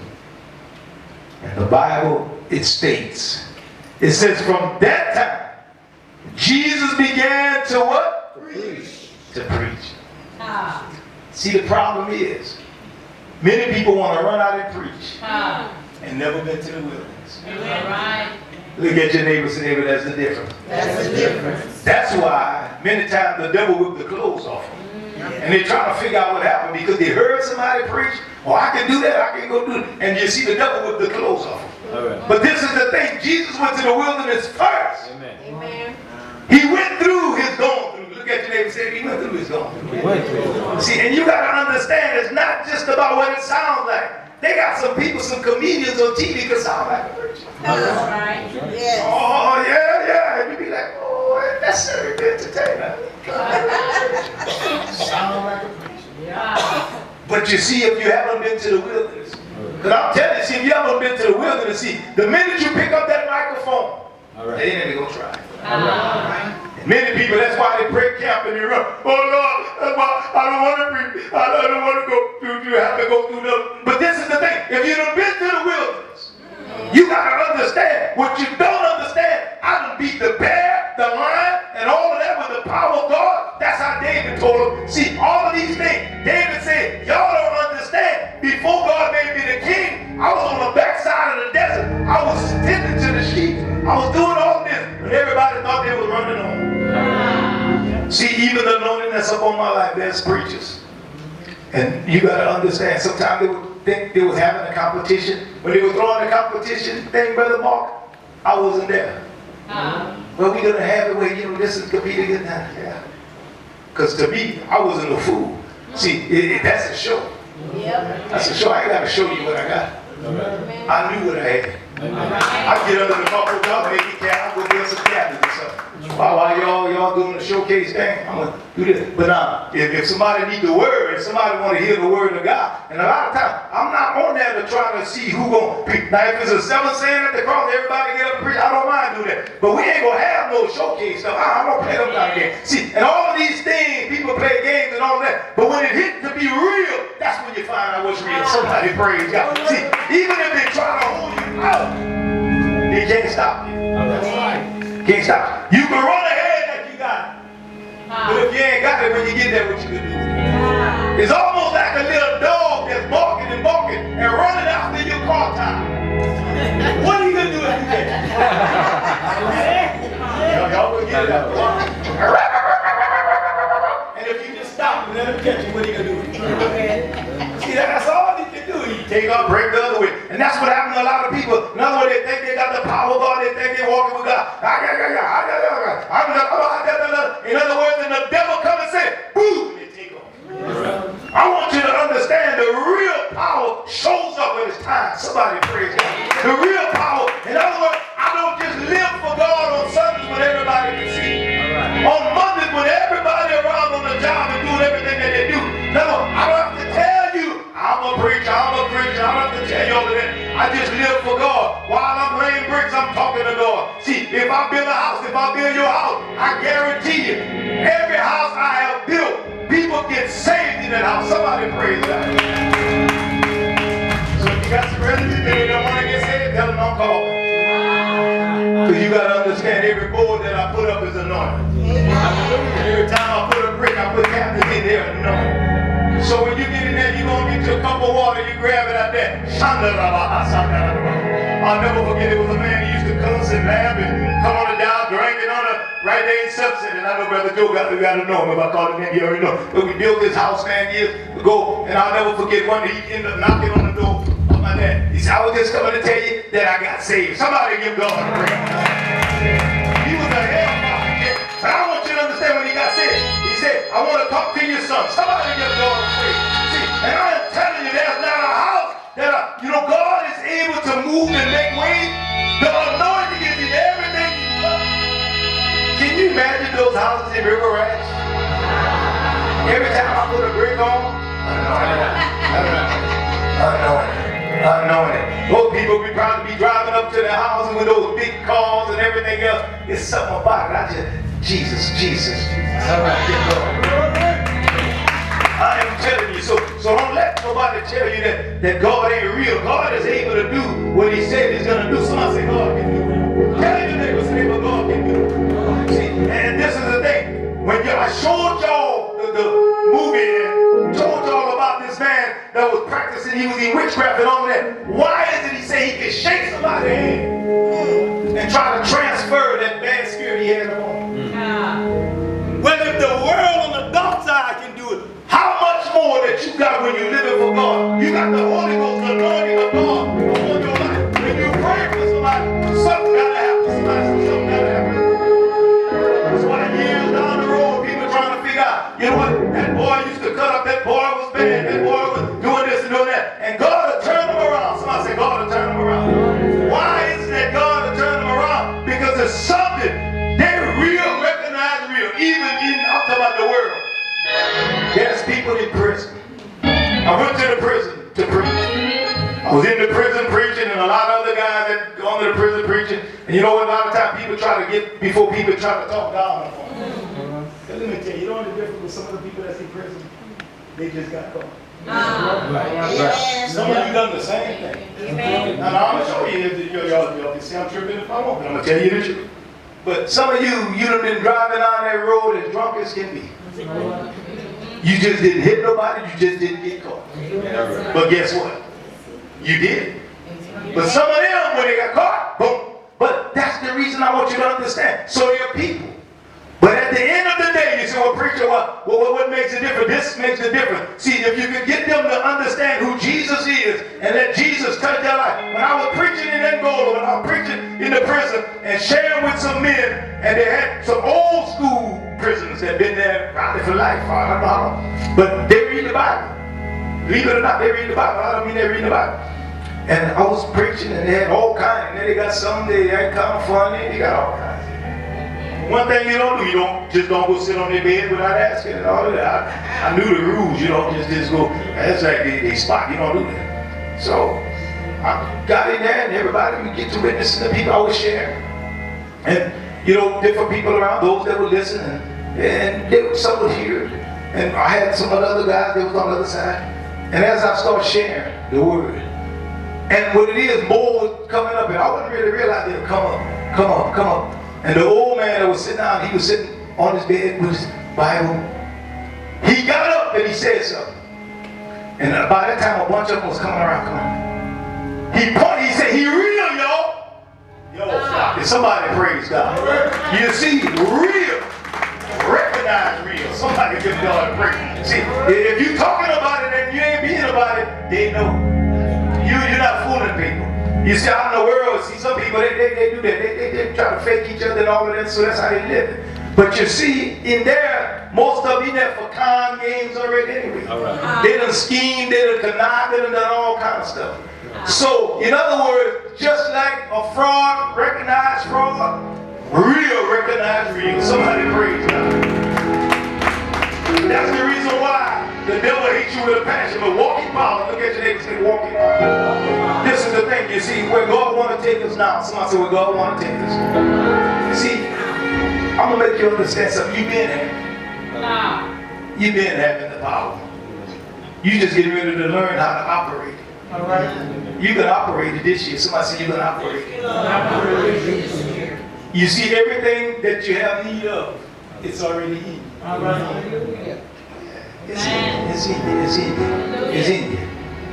And the Bible, it states, it says, from that time, Jesus began to what? Preach. To preach. See, the problem is, many people want to run out and preach and never been to the wilderness. Right. Look at your neighbor, say, neighbor, that's the difference. That's the difference. That's why many times the devil whipped the clothes off them. And they try to figure out what happened because they heard somebody preach. Oh, I can do that, I can go do it. And you see the devil whip the clothes off them. Right. But this is the thing. Jesus went to the wilderness first. Amen. He went through his going through. Look at your neighbor and say, we went through, it's gone through. See, and you got to understand, it's not just about what it sounds like. They got some people, some comedians on TV that sound like a preacher. That's right. Yes. Oh, yeah. And you be like, oh, ain't necessary to entertain. Sound like a preacher. Yeah. But you see, if you haven't been to the wilderness, because I'm telling you, see, if you haven't been to the wilderness, see, the minute you pick up that microphone, they ain't even gonna try. And many people, that's why they break camp and they run. Oh Lord, that's why I don't want to preach. I don't want to go through. You have to go through the. But this is the thing: if you've been to the wilderness, you gotta understand. What you don't understand, I done beat the bear, the lion, and all of that with the power of God. That's how David told him. See, all of these things, David said, y'all don't understand. Before God made me the king, I was on the backside of the desert. I was tending to the sheep. I was doing all this, and everybody thought they was running on. See, even the loneliness upon my life, there's preachers. And you got to understand, sometimes they would think they was having a competition. When they were throwing a competition thing, Brother Mark, I wasn't there. Well, we're going to have it where, this is competing against that. Yeah. Because to me, I wasn't a fool. See, that's a show. That's a show. I ain't got to show you what I got. I knew what I had. I get under the bubble dog, make it count, go build some cabinets or something. While y'all doing the showcase thing, I'm gonna do this. But if somebody need the word, if somebody want to hear the word of God, and a lot of times I'm not on there to try to see who gonna preach. Now if it's a 7 saying at the cross, everybody get up and preach. I don't mind doing that. But we ain't gonna have no showcase stuff. I'm gonna play them kind of games. See, and all of these things, people play games and all that. But when it hits to be real, that's when you find out what's real. Somebody praise God. See, even if they try to hold you out, they can't stop you. That's right. Can't stop. You can run ahead like you got it. But if you ain't got it, when you get there, what you gonna do? It's almost like a little dog that's barking and running after your car tire. What are you gonna do if you get it? Y'all gonna get it out. And if you just stop and let him catch you, what are you gonna do? See, that's all you can do. You take up, break the other way. And that's what happened to a lot of people. In other words, they think they got the power of God. They think they're walking with God. In other words, and the devil come and say, boom, and they take off. I want you to understand the real power shows up when it's time. Somebody praise God. The real power. In other words, I don't just live for God on Sundays when everybody can see. On Mondays when everybody around on the job and doing everything that they do. No, I don't have to tell you, I'm a preacher. I don't have to tell you all of that. I just live for God. While I'm laying bricks, I'm talking to God. See, if I build a house, if I build your house, I guarantee you, every house I have built, people get saved in that house. Somebody praise God. So if you got some relatives that don't want to get saved, tell them don't call me. Because you got to understand, every board that I put up is anointed. Every time I put a brick, I put captains in there anointed. So when you get in there, you're going to get your cup of water, you grab it out there. I'll never forget, it was a man who used to cuss and laugh and come on the down, drinking on the right there in Subset. And I know Brother Joe got to know him. If I call his name, you already know. But we built this house, man, years ago. And I'll never forget one day he ended up knocking on the door of my dad. He said, I was just coming to tell you that I got saved. Somebody give God a praise. He was a hellfire. But I want you to understand when he got saved. He said, I want to talk to your son. Somebody give God a praise. See, and I am telling you, there's not a house that, God is able to move and make ways. The anointing is in everything you love. Can you imagine those houses in River Ranch? Every time I put a brick on, anointing. Those people be probably be driving up to their houses with those big cars and everything else. It's something about it. Jesus. All right, get going. I am telling you, so don't let nobody tell you that God ain't real. God is able to do what he said he's going to do. Somebody say God can do it. Tell your neighbor, say, but God can do it. See, and this is the thing. When I showed y'all the movie and told y'all about this man that was practicing, he was in witchcraft and all of that. Why is it he say he can shake somebody's hand and try to transfer that bad spirit he had upon him? Well, if the world on the dark side can do it, how much more that you got when you're living for God? You got the Holy Ghost, the anointing of God upon your life. When you pray for somebody, something got to happen. Something got to happen. That's why years down the road, people trying That boy used to cut up, that boy was bad, that boy was doing this and doing that. And God will turn them around. Somebody say, God will turn them around. Why is that God will turn them around? Because there's something, they real, recognize real, even I'm talking about the world. There's people in prison. I went to the prison to preach. I was in the prison preaching, and a lot of other guys that go into the prison preaching. And you know what? A lot of times people try to get, before people try to talk down on them. Let me tell you, you know the difference with some of the people that's in prison? They just got caught. Some of you done the same thing. And I'm going to show you, y'all can see I'm tripping if I want, but I'm going to tell you the truth. But some of you done been driving on that road as drunk as can be. You just didn't hit nobody, you just didn't get caught. But guess what? You did. But some of them, when they got caught, boom. But that's the reason I want you to understand. So they're people. But at the end of the day, you say, well, preacher, what makes it different? This makes it different. See, if you can get them to understand who Jesus is and let Jesus touch their life. When I was preaching in Angola, when I was preaching in the prison and sharing with some men, and they had some old school prisoners that been there probably for life, I don't know. But they read the Bible. Believe it or not, they read the Bible. I don't mean they read the Bible. And I was preaching, and they had all kinds. And then they got some, they had kind of funny, they got all kinds. One thing you don't do, you don't go sit on their bed without asking and all of that. I knew the rules, you don't just go, that's like they spot, you don't do that. So I got in there and everybody would get to witness the people I was sharing. And different people around, those that were listening, and some would hear. And I had some of the other guys that was on the other side. And as I started sharing the word, and what it is, more was coming up, and I wouldn't really realize it would come up. And the old man that was sitting down, he was sitting on his bed with his Bible. He got up and he said something. And by that time, a bunch of them was coming around. He said, he real, y'all. Yo, stop it. Somebody praise God. You see, real. Recognize real. Somebody give God a praise. See, if you talking about it and you ain't being about it, they know. You're not fooling people. You see, out in the world, see some people, they do that. They try to fake each other and all of that, so that's how they live it. But you see, in there, most of them in there for con games already anyway. Right. They done scheme, they done connive, they done done all kind of stuff. So, in other words, just like a fraud, recognize fraud, real recognize real. Somebody praise God. That's the reason why the devil hates you with a passion. But walking power, look at your neighbor and say, walking power. This is the thing, you see, where God want to take us now. Somebody say, where God want to take us. You see, I'm going to make you understand something. You've been having the power. You just getting ready to learn how to operate it. All right? You can operate it this year. Somebody say, you're going to operate it. You see, everything that you have need of, it's already in you. All right.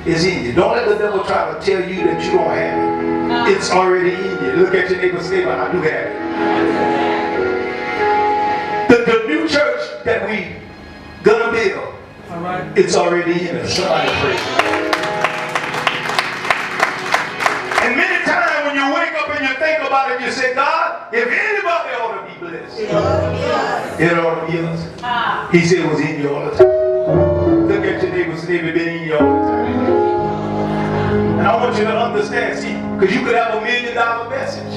It's in you. Don't let the devil try to tell you that you don't have it. It's already in you. Look at your neighbor and say, I do have it. The new church that we gonna build, it's already in us. Somebody praise God. And many times when you wake up and you think about it, you say, God, if anybody ought to be blessed, it ought to be us. He said it was in you all the time. Look at your neighbor, say it been in you all the time. And I want you to understand, see, because you could have $1 million message.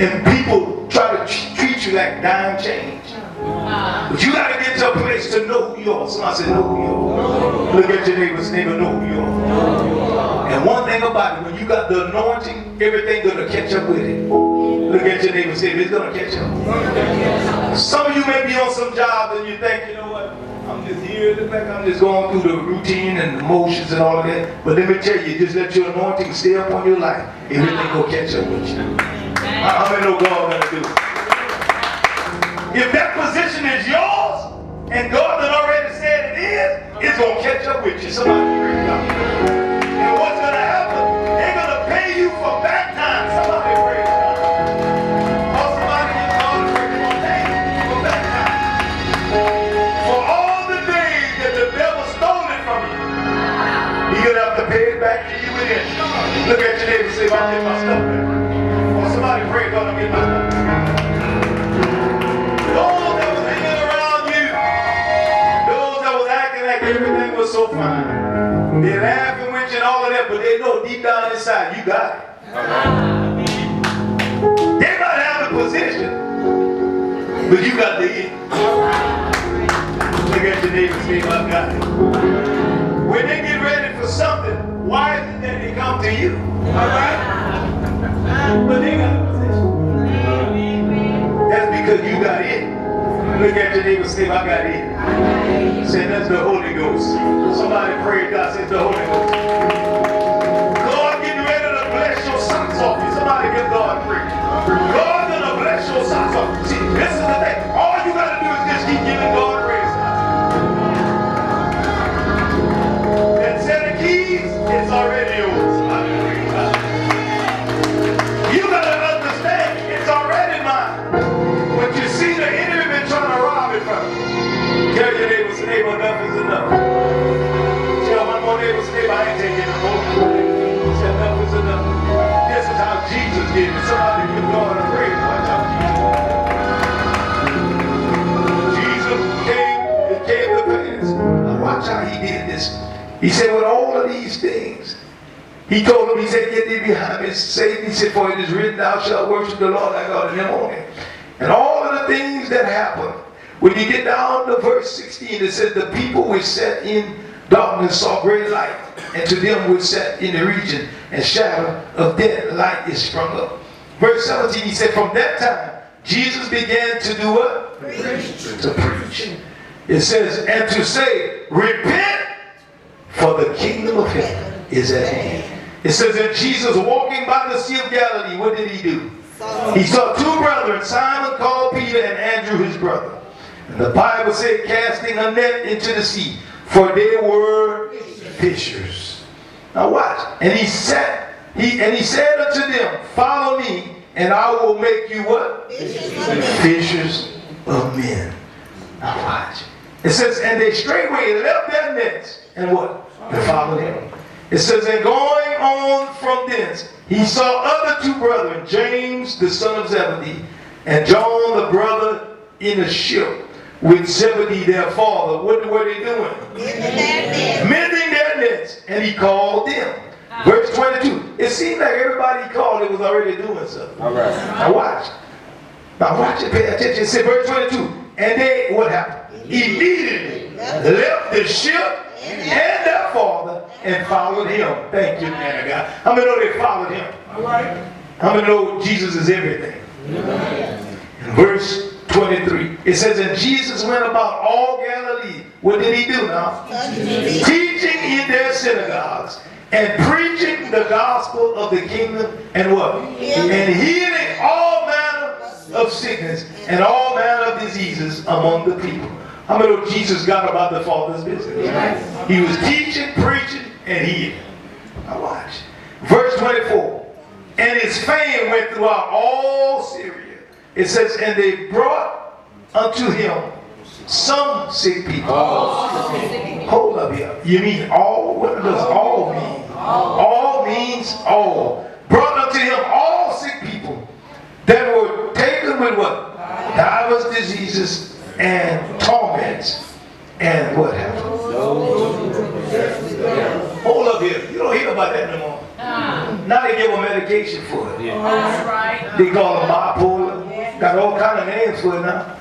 And people try to treat you like dime change. But you got to get to a place to know who you are. Somebody say, know who you are. Look at your neighbor's neighbor, know who you are. And one thing about it, when you got the anointing, everything going to catch up with it. Look at your neighbor's neighbor, it's going to catch up. Some of you may be on some job and you think, you know what, I'm just here, it looks like I'm just going through the routine and the motions and all of that. But let me tell you, just let your anointing stay upon your life. Everything will catch up with you. How many know God going to do it? If that position is yours, and God has already said it is, it's going to catch up with you. Somebody praise God. And what's going to happen? They're going to pay you for back time. Somebody praise God. Or somebody gets all the praise on day for back time. For all the days that the devil stole it from you, you're going to have to pay it back to you again. Look at your neighbor and say, I'll get my stuff back. Or somebody praise God, I'll get my stuff back. Those that was hanging around you look so fine. They're laughing with you and all of that, but they know deep down inside, you got it. They might have the position, but you got the end. Look at your neighbor's name, I got it. When they get ready for something, why is it that they come to you? Alright? But they got the position. That's because you got it. Look at your neighbor's name, I got it. Say that's the Holy Ghost. Somebody pray, God says the Holy Ghost. God getting ready to bless your socks off you. Somebody give God praise. God gonna bless your socks off. See, this is the thing. All you gotta do is just keep giving God praise. That set of keys is already yours. You gotta understand it's already mine. But you see the enemy been trying to rob it from you. Tell your neighbors, neighbor, enough is enough. Tell one more neighbor, neighbor, I ain't taking no more. Say enough is enough. This is how Jesus did it. Somebody give God a praise. Watch out, Jesus. Jesus came to pass. Now watch how he did this. He said, with all of these things, he told him, he said, get thee behind me, Satan. He said, for it is written, thou shalt worship the Lord thy God in him only. And all of the things that happened, when you get down to verse 16, it says, the people which sat in darkness saw great light, and to them which sat in the region and shadow of death, light is sprung up. Verse 17, he said, from that time, Jesus began to do what? Preach. To preach. It says, and to say, repent, for the kingdom of heaven is at hand. It says that Jesus walking by the Sea of Galilee, what did he do? He saw two brethren, Simon called Peter and Andrew his brother. And the Bible said, casting a net into the sea, for they were fishers. Now watch. And he said unto them, follow me, and I will make you what? Fishers of men. Now watch. It says, and they straightway left their nets, and what? And followed him. It says, and going on from thence, he saw other two brethren, James the son of Zebedee, and John the brother, in a ship with Zebedee their father. What were they doing? Mending their nets. And he called them. Verse 22. It seemed like everybody he called, it was already doing something. All right. Now watch. Now watch it. Pay attention. It said, verse 22. And they, what happened? Immediately left the ship and their father and followed him. Thank you, man of God. How many know they followed him? All right. How many know Jesus is everything? In verse 23, it says, and Jesus went about all Galilee. What did he do now? Teaching in their synagogues and preaching the gospel of the kingdom and what? And healing all manner of sickness and all manner of diseases among the people. How many know Jesus got about the Father's business? Right? He was teaching, preaching, and healing. Now watch. Verse 24. And his fame went throughout all Syria. It says, and they brought unto him some sick people. Hold up here. You mean all? What does all mean? All means all. Brought unto him all sick people that were taken with what? Divers diseases and torments. And what happened? Hold up here. You don't hear about that no more. Now they give them medication for it. That's right. They call them bipolar. Got all kind of names for it now.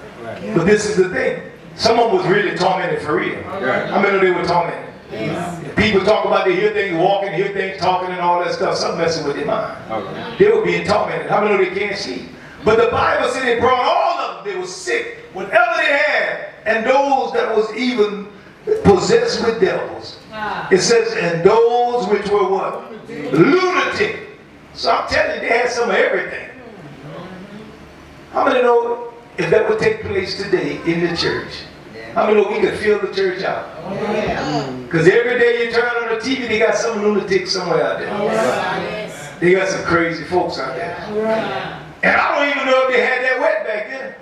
But this is the thing. Some of them was really tormented for real. How many of they were tormented? People talk about they hear things walking, hear things talking and all that stuff. Something messing with their mind. They were being tormented. How many of they can't see? But the Bible said they brought all of them. They were sick. Whatever they had. And those that was even possessed with devils. It says, and those which were what? Lunatic. So I'm telling you, they had some of everything. How many know if that would take place today in the church? How many know we could fill the church out? Because every day you turn on the TV, they got some lunatic somewhere out there. They got some crazy folks out there. And I don't even know if they had that wet back then.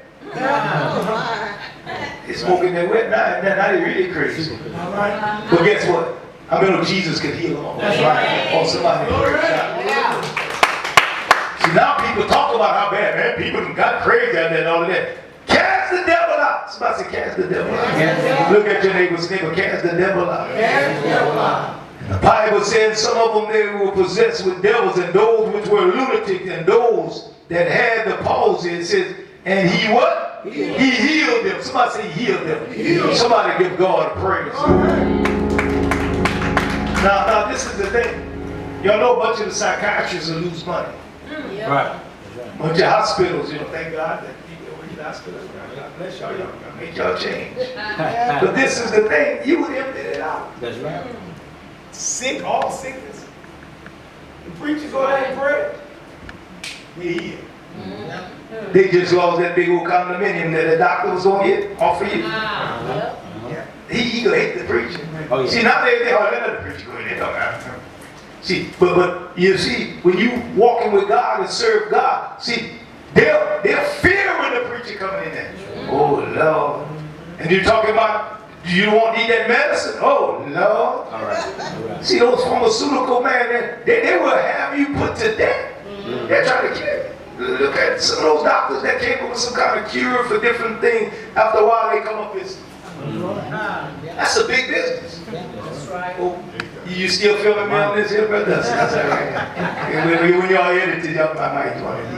They smoking that wet now they really crazy. But guess what? I mean, Jesus could heal them all. That's right. Oh, somebody praise God. See, now people talk about how bad, man, people got crazy out there and all of that. Cast cast the devil out. Somebody say, cast the devil out. Look at your neighbor's neighbor, cast the devil out. Cast the devil out. The Bible says some of them they were possessed with devils, and those which were lunatic, and those that had the palsy. It says, and he what? He healed them. Somebody say he healed them. Somebody give God praise. Now this is the thing. Y'all know a bunch of the psychiatrists will lose money. Right. A bunch of hospitals, thank God that people in the hospitals. God bless y'all. Y'all make y'all change. But this is the thing. You would empty it out. That's right. Sick, all sickness. The preacher go there and pray. They heal. They just lost that big old condominium that the doctor was going to get off of you. Yeah. He gonna hate the preacher. Oh, yeah. See, now they let the preacher go in there. See, but you see, when you walking with God and serve God, see, they'll fear when the preacher coming in there. Oh Lord. And you're talking about you don't want to eat that medicine? Oh Lord. All right. See, those pharmaceutical man, they will have you put to death. They're trying to kill you. Look at some of those doctors that came up with some kind of cure for different things. After a while, they come up with that's a big business. That's right. Oh, you still feeling me on this here, brother? That's all right. When y'all edited, y'all might join it.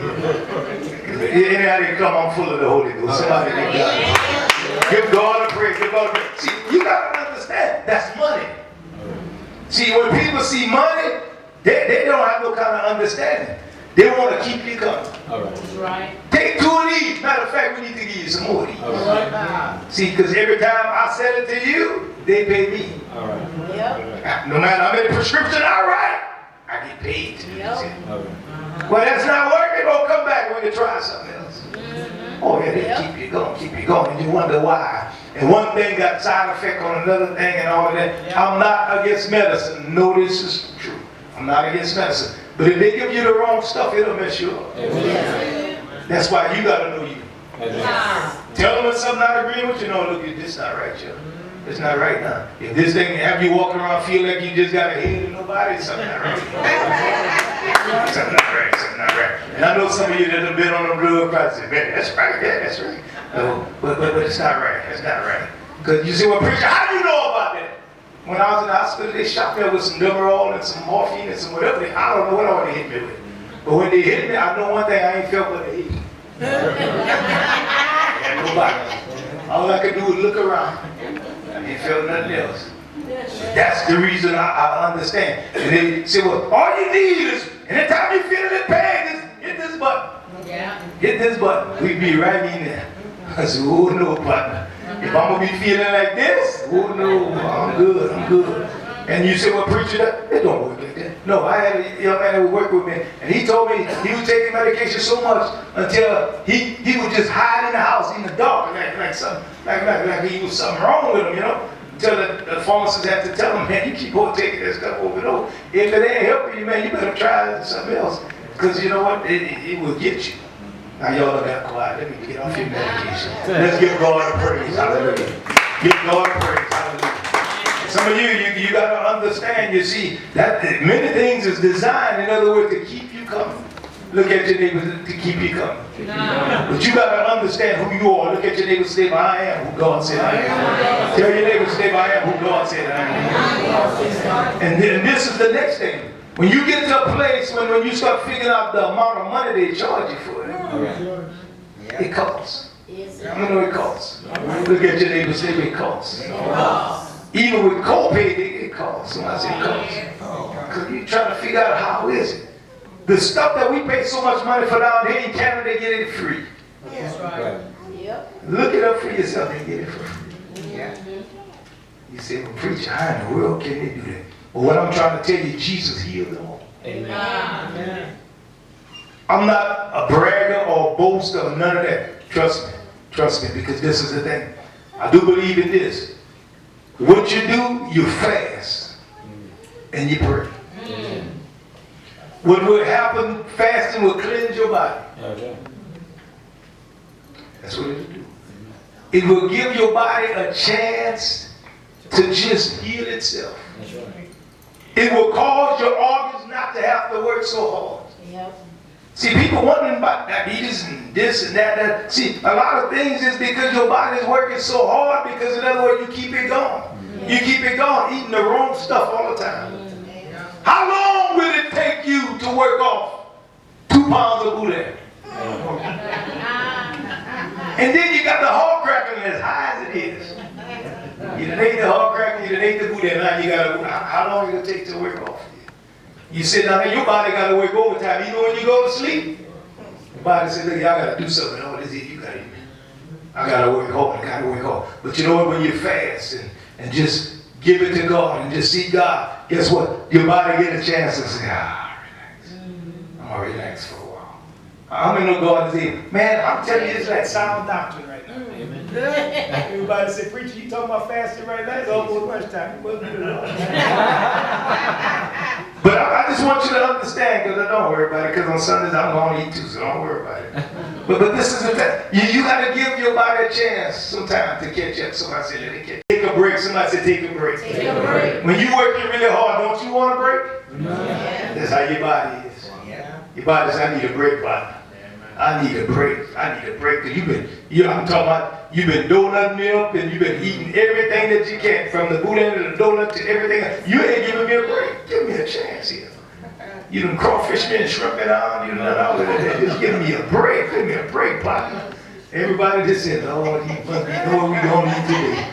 Anyhow they come, I'm full of the Holy Ghost. Somebody give God a praise. Give God a praise. See, you got to understand, that's money. See, when people see money, they don't have no kind of understanding. They want to keep you coming. All right. That's right. Take 2 of these. Matter of fact, we need to give you some more of these. All right. See, because every time I sell it to you, they pay me. All right. Yep. No matter how many prescriptions I write, I get paid. Yep. All right. Well, that's not working. Don't come back when you try something else. Oh yeah, they keep you going, and you wonder why. And one thing got side effect on another thing and all of that. Yeah. I'm not against medicine. No, this is true. I'm not against medicine. But if they give you the wrong stuff, it'll mess you up. Amen. That's why you got to know you. Amen. Tell them when something not agreeing with you. No, look, this not right, Joe. It's not right now. If this thing have you walking around feel like you just got a head and nobody, something not right. Something not right. Something not right. And I know some of you that have been on the blue and say, man, that's right. Yeah, that's right. No, but it's not right. It's not right. Because you see what preacher, how do you know about that? When I was in the hospital, they shot me with some Demerol and some morphine and some whatever. I don't know what all they hit me with. But when they hit me, I know one thing, I ain't felt but a heat. Yeah, nobody. All I could do was look around. I ain't felt nothing else. That's the reason I understand. And they say, well, all you need is, anytime you feel it pain, just hit this button. Yeah. Hit this button. We be right in there. I said, oh no, partner. If I'm going to be feeling like this, oh no, I'm good. And you say, well, preacher, it don't work like that. No, I had a young man that would work with me, and he told me he was taking medication so much until he would just hide in the house in the dark, like he was something wrong with him, Until the pharmacist had to tell him, man, you keep on taking that stuff over and over. If it ain't helping you, man, you better try something else. Because you know what? It will get you. Now y'all done got quiet. Let me get off your medication. Let's give God a praise. Hallelujah. Give God a praise. Hallelujah. Some of you got to understand, you see, that many things is designed, in other words, to keep you coming. Look at your neighbor, to keep you coming. But you got to understand who you are. Look at your neighbor, say, I am who God said I am. Tell your neighbor, say, I am who God said I am. And then this is the next thing. When you get to a place when you start figuring out the amount of money they charge you for it, it costs. I know it costs. Look at your neighbor, say it costs. Even with copay, it costs. When I say costs, because you're trying to figure out how is it. The stuff that we pay so much money for down here in Canada, they get it free. That's right. Yep. Look it up for yourself and get it for free. You say, well, preacher, how in the world can they do that? But what I'm trying to tell you, Jesus healed them all. Amen. I'm not a bragger or a boaster or none of that. Trust me, because this is the thing. I do believe in this. What you do, you fast and you pray. What will happen, fasting will cleanse your body. That's what it will do. It will give your body a chance to just heal itself. It will cause your organs not to have to work so hard. Yep. See, people wondering about diabetes and this and that. See, a lot of things is because your body is working so hard because in other words, you keep it going. You keep it going, eating the wrong stuff all the time. How long will it take you to work off 2 pounds of boudin? And then you got the hog cracker as high as it is. You done ate the hog cracker, you done ate the boudin. Now you got to, how long will it take to work off? You sit down there, your body got to work overtime. Even when you go to sleep, your body says, look, y'all got to do something. Oh, this is, you got to eat. I got to work hard, I got to work hard. But you know what, when you fast and just give it to God and just see God, guess what? Your body get a chance to say, relax. I'm going to relax for a while. I'm in no God is here. Man, I'm telling you, it's like sound doctrine right now. Amen. Everybody say, preacher, you talking about fasting right now? It's almost lunchtime. But I just want you to understand, because I don't worry about it, because on Sundays I'm going to eat too, so don't worry about it. But this is the thing. You got to give your body a chance sometimes to catch up. Somebody said, let me catch up. Take a break. Somebody said, take a break. Take a break. When you working really hard, don't you want a break? No. That's how your body is. Your body says, I need a break, body. I need a break. I need a break. Because I'm talking about, you've been donut milk and you've been eating everything that you can, from the boudin to the donut to everything. You ain't giving me a break. Give me a chance here. You done crawfish me and shrimp it on. You done all of that. Just give me a break. Give me a break, partner. Everybody just said, Lord, you know what we don't need today.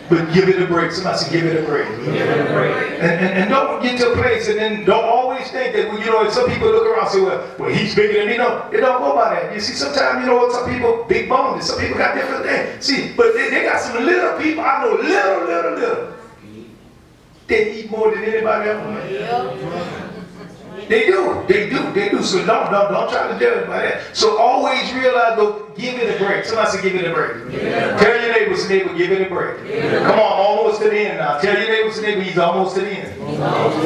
But give it a break. Somebody say, give it a break. Give it a break. And don't get to a place and then don't always think that, you know, some people look around and say, well, he's bigger than me. No, it don't go by that. You see, sometimes, you know, some people big boned. Some people got different things. See, but they got some little people. I know little. They eat more than anybody else. They do. So don't try to judge by that. So always realize, though, give it a break. Somebody say, give it a break. Tell your neighbor, give it a break. Come on, almost to the end now. Tell your neighbor, he's almost to the end.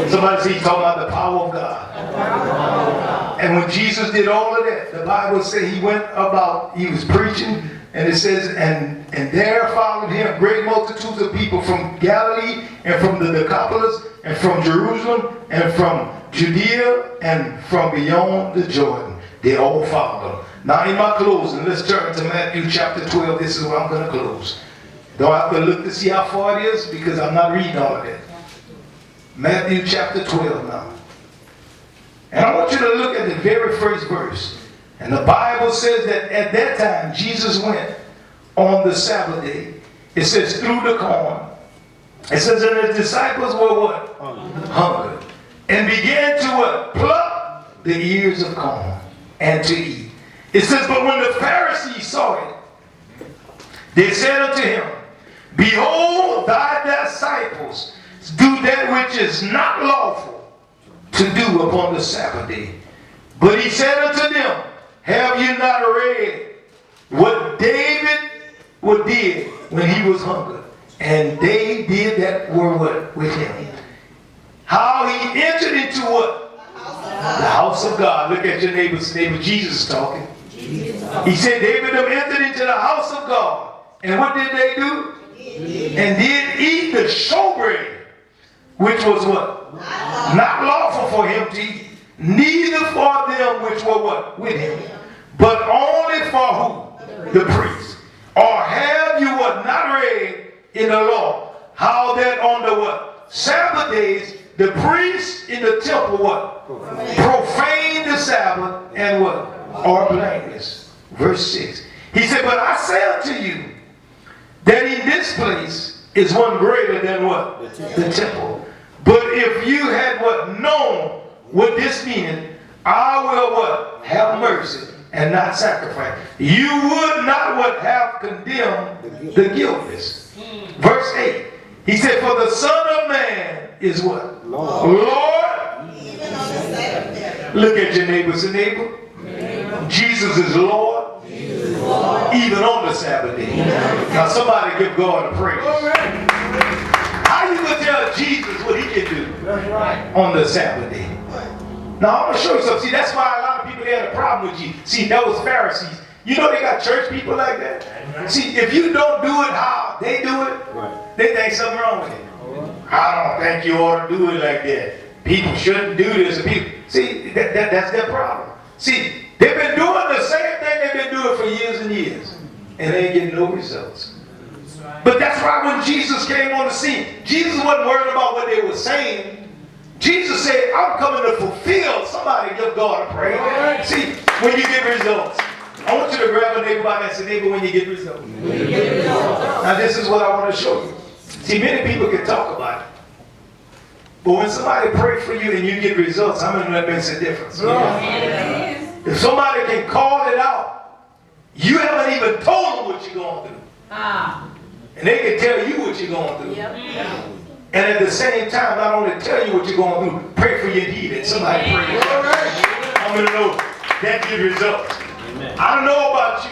Somebody say, he's talking about the power of God. And when Jesus did all of that, the Bible says he went about, he was preaching, and it says, and there followed him great multitudes of people from Galilee and from the Decapolis and from Jerusalem and from Judea and from beyond the Jordan. They all followed him. Now in my closing, let's turn to Matthew chapter 12. This is where I'm going to close. Don't have to look to see how far it is because I'm not reading all of that. Matthew chapter 12 now. And I want you to look at the very first verse. And the Bible says that at that time Jesus went on the Sabbath day. It says through the corn. It says that his disciples were what? Hungry. And began to what? Pluck the ears of corn and to eat. It says, but when the Pharisees saw it, they said unto him, behold, thy disciples do that which is not lawful to do upon the Sabbath day. But he said unto them, have you not read what David did when he was hungry? And they did that were what? With him. How he entered into what? The house of God. Look at your neighbor's neighbor. Jesus is talking. He said David entered into the house of God. And what did they do? And did eat the showbread, which was what? Not lawful for him to eat. Neither for them which were what? With him. But only for who? The priests. Or have you what? Not read in the law how that on the what? Sabbath days the priests in the temple what? Profane the Sabbath and what? Are blameless. Verse 6. He said, but I say unto you that in this place is one greater than what? The temple. But if you had what? Known what this meaneth, I will what? Have mercy and not sacrifice. You would not what? Have condemned the guiltless. Verse 8. He said, for the Son of Man is what? Lord. Look at your neighbors and neighbor. Jesus is Lord. Even on the Sabbath day. Now somebody give God a praise. How you gonna tell Jesus what he can do on the Sabbath day? Now I'm gonna show you something. See, that's why a lot of people had a problem with Jesus. See, that was Pharisees. You know they got church people like that. See, if you don't do it how they do it, they think something wrong with it. I don't think you ought to do it like that. People shouldn't do this. See, that's their problem. See, they've been doing the same thing they've been doing for years and years. And they ain't getting no results. But that's why when Jesus came on the scene, Jesus wasn't worried about what they were saying. Jesus said, I'm coming to fulfill. Somebody give God a praise. See, when you get results. I want you to grab a neighbor by and say, neighbor, when you get results. Now this is what I want to show you. See, many people can talk about it. But when somebody prays for you and you get results, how many of that makes a difference? If somebody can call it out, you haven't even told them what you're going through. And they can tell you what you're going through. And at the same time, not only tell you what you're going through, pray for your need. And somebody pray. I'm going to know that gives results. I don't know about you.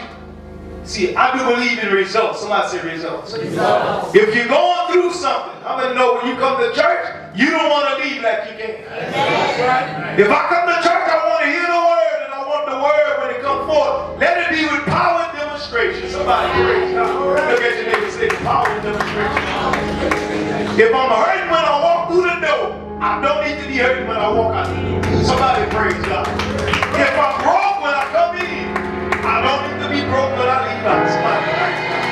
See, I do believe in results. Somebody say results. If you're going through something, I'm going to know when you come to church, you don't want to leave like you came. If I come to church, I want to hear the word, and I want the word when it comes forth. Let it be with power and demonstration. Somebody praise God. Look at your neighbor and say power and demonstration. If I'm hurting when I walk through the door, I don't need to be hurting when I walk out the door. Somebody praise God. If I'm broke when I come in, I don't need to be broke when I leave out. Somebody praise God.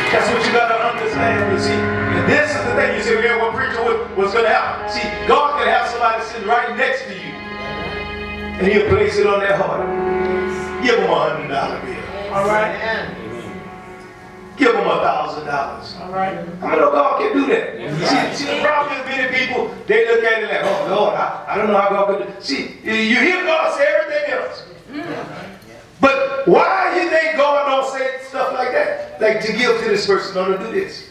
That's what you got to understand, you see. And this is the thing. You say, yeah, what preacher was going to happen? See, God can have somebody sitting right next to you. And he'll place it on their heart. Give them $100 bill. All right? Give them $1,000. All right? I know God can do that. See, the problem is many people, they look at it like, oh, Lord, I don't know how God can do it. See, you hear God say everything else. But why you think God don't say stuff like that? Like to give to this person, no, to do this.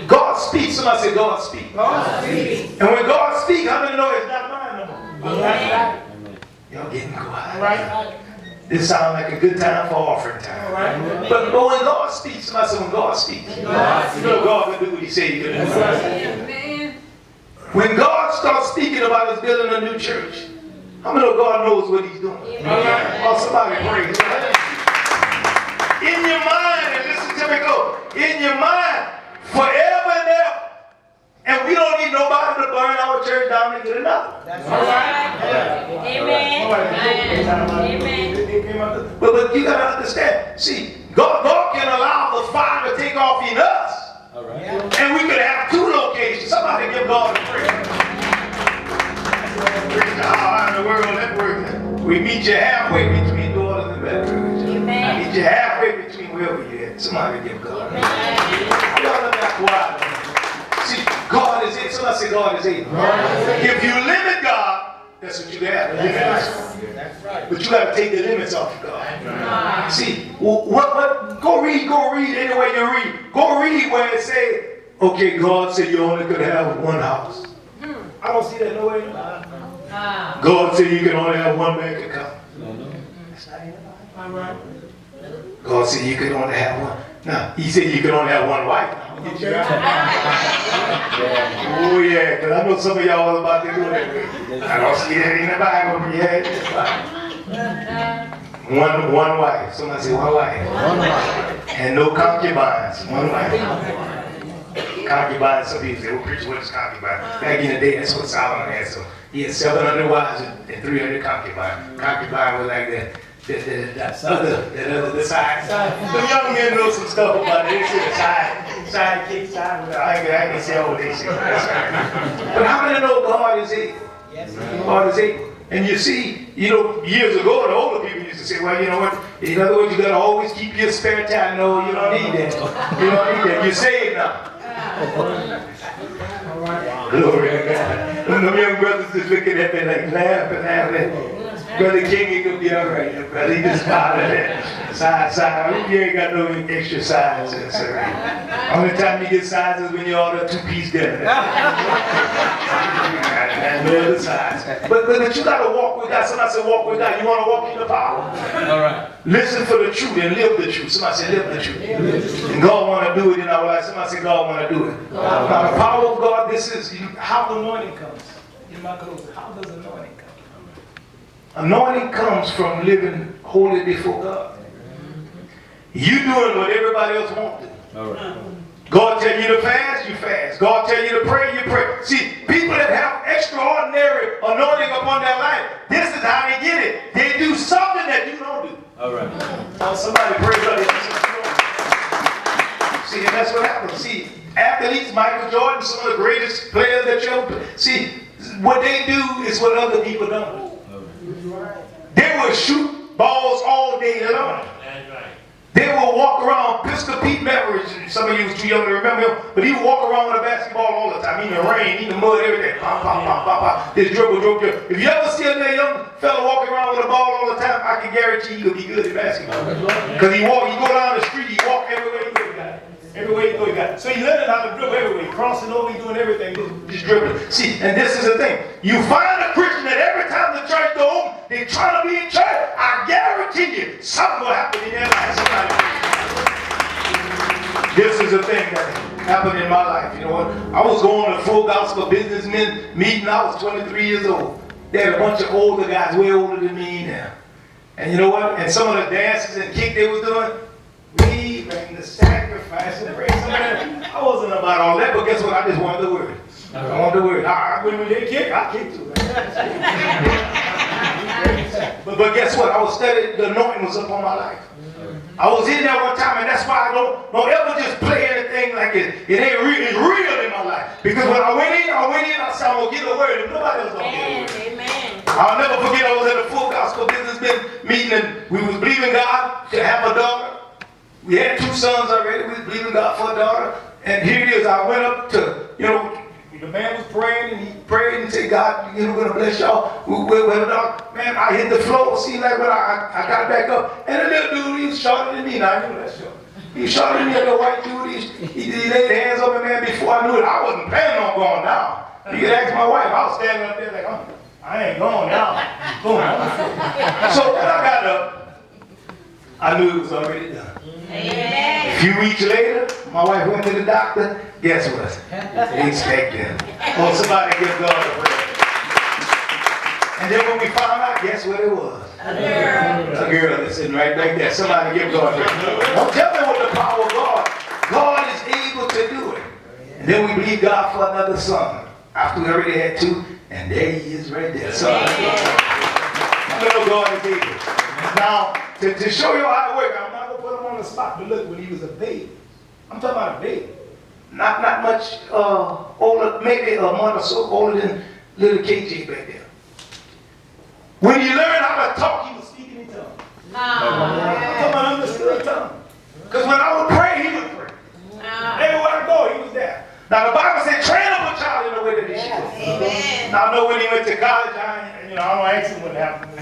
God speaks. Somebody say God speaks. God speaks. And when God speaks, how many know it's not mine no more? Right. Y'all getting quiet. Right. This sounds like a good time for offering time. Right. But when God speaks, somebody say when God speaks, you know God can do what he said he could do. Right. When God starts speaking about us building a new church, how many know God knows what he's doing? Right. Oh, somebody praise. In your mind, and listen to me go, in your mind, forever and ever. And we don't need nobody to burn our church down and get another. That's right. Amen. Amen. But you got to understand, see, God can allow the fire to take off in us. All right. And we could have 2 locations. Somebody give God a praise. How in the world that works? We meet you halfway between daughters and bedrooms. Amen. Meet you halfway between wherever you're at. Somebody give God a praise. Y'all look that quiet. See, God is it. Somebody say God is it. If you limit God, that's what you have. That's right. But you got to take the limits off of God. See, what? Go read any way you read. Go read where it says, okay, God said you only could have one house. I don't see that nowhere. God said you can only have one bank account. That's not in the Bible. God said you could only have one. Now, he said you could only have one wife. Get you right. Oh yeah, because I know some of y'all was about to do that. I don't see that in the Bible, but yeah, one wife. Somebody say one wife. One wife. And no concubines. One wife. Concubines, some people say, well, preacher, what is concubine? Back in the day, that's what Solomon had. So he had 700 wives and 300 concubines. Concubine was like that. The side. The young men know some stuff about it. They say the side. I can say all they say. But how many know God is able? Yes. God is able. And you see, years ago, the older people used to say, well, you know what? In other words, you got to always keep your spare time. No, you don't need that. You don't need that. You're saved now. Glory to God. Them young brothers just looking at me like laughing. Brother King, you could be all right. Brother, he just smiled at that. Side. You ain't got no extra sides. Only time you get sides is when you order a 2-piece dinner. And no other sides. But you got to walk with God. Somebody said walk with God. You want to walk in the power? All right. Listen for the truth and live the truth. Somebody say live the truth. And God want to do it in our life. Somebody say God want to do it. Now the power of God, this is how the anointing comes. In my closing, how does anointing come? Anointing comes from living holy before God. You doing what everybody else wants to do. All right. God tell you to fast, you fast. God tell you to pray, you pray. See, people that have extraordinary anointing upon their life, this is how they get it. They do something that you don't do. All right. Somebody pray about it. See, and that's what happens. See, athletes, Michael Jordan, some of the greatest players that you ever, see, what they do is what other people don't. They will shoot balls all day long. They will walk around. Pistol Pete Beveridge, some of you was too young to remember him, but he would walk around with a basketball all the time. In the rain, in the mud, everything. Pop, pop, pop, pop, pop. This dribble, dribble, dribble. If you ever see a young fella walking around with a ball all the time, I can guarantee you he'll be good at basketball. Because he go down the street, he walk everywhere he go, he got it. Everywhere you go, you got it. So he learning how to dribble everywhere. Crossing over, he doing everything, just dribbling. See, and this is the thing. You find a Christian that every time the church door open, they trying to be in church. I guarantee you, something will happen in their life. This is the thing that happened in my life. You know what? I was going to a full gospel businessmen meeting. I was 23 years old. They had a bunch of older guys, way older than me now. And you know what? And some of the dances and kick they was doing, we bring the sacrifice and praise. I wasn't about all that, but guess what? I just wanted the word. I wanted the word. When they kick, I kick too. But guess what? I was studying, the anointing was up on my life. I was in there one time, and that's why I don't ever just play anything like it ain't real. It's real in my life. Because when I went in, I said, I'm going to get a word, and nobody else going to get a word. Amen. I'll never forget, I was at a full gospel businessman meeting, and we was believing God to have a daughter. We had 2 sons already. We was believing God for a daughter. And here it is. I went up to, the man was praying, and he prayed and said, God, we're going to bless y'all. We're a daughter. Man, I hit the floor. See, like when I got back up, and the little dude, he was shorter than me. Now, I know that short. He was shorter than me, the white dude. He laid hands on me, man. Before I knew it, I wasn't planning on going down. You could ask my wife. I was standing up there like, I ain't going down. Boom. So when I got up, I knew it was already done. Amen. A few weeks later, my wife went to the doctor. Guess what? They expected. Oh, somebody give God a praise. And then when we found out, guess what it was? A girl that's sitting right back there. Somebody give God a praise. Don't tell me what the power of God. God is able to do it. And then we believe God for another son. After we already had 2, and there he is right there. So I know God is able. Now, to show you how it works, I'm not going to put him on the spot, but look, when he was a baby, I'm talking about a baby, not much older, maybe a month or so older than little KJ back there. When he learned how to talk, he was speaking in tongues. I'm talking about understood tongue. Because when I would pray, he would pray. Everywhere I go, he was there. Now the Bible said, train up a child in the way that they should go. Amen. Now I know when he went to college, I don't ask him what happened.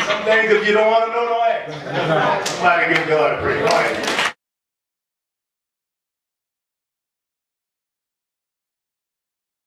Some things if you don't want to know, don't ask. Somebody give God a praise. Go ahead.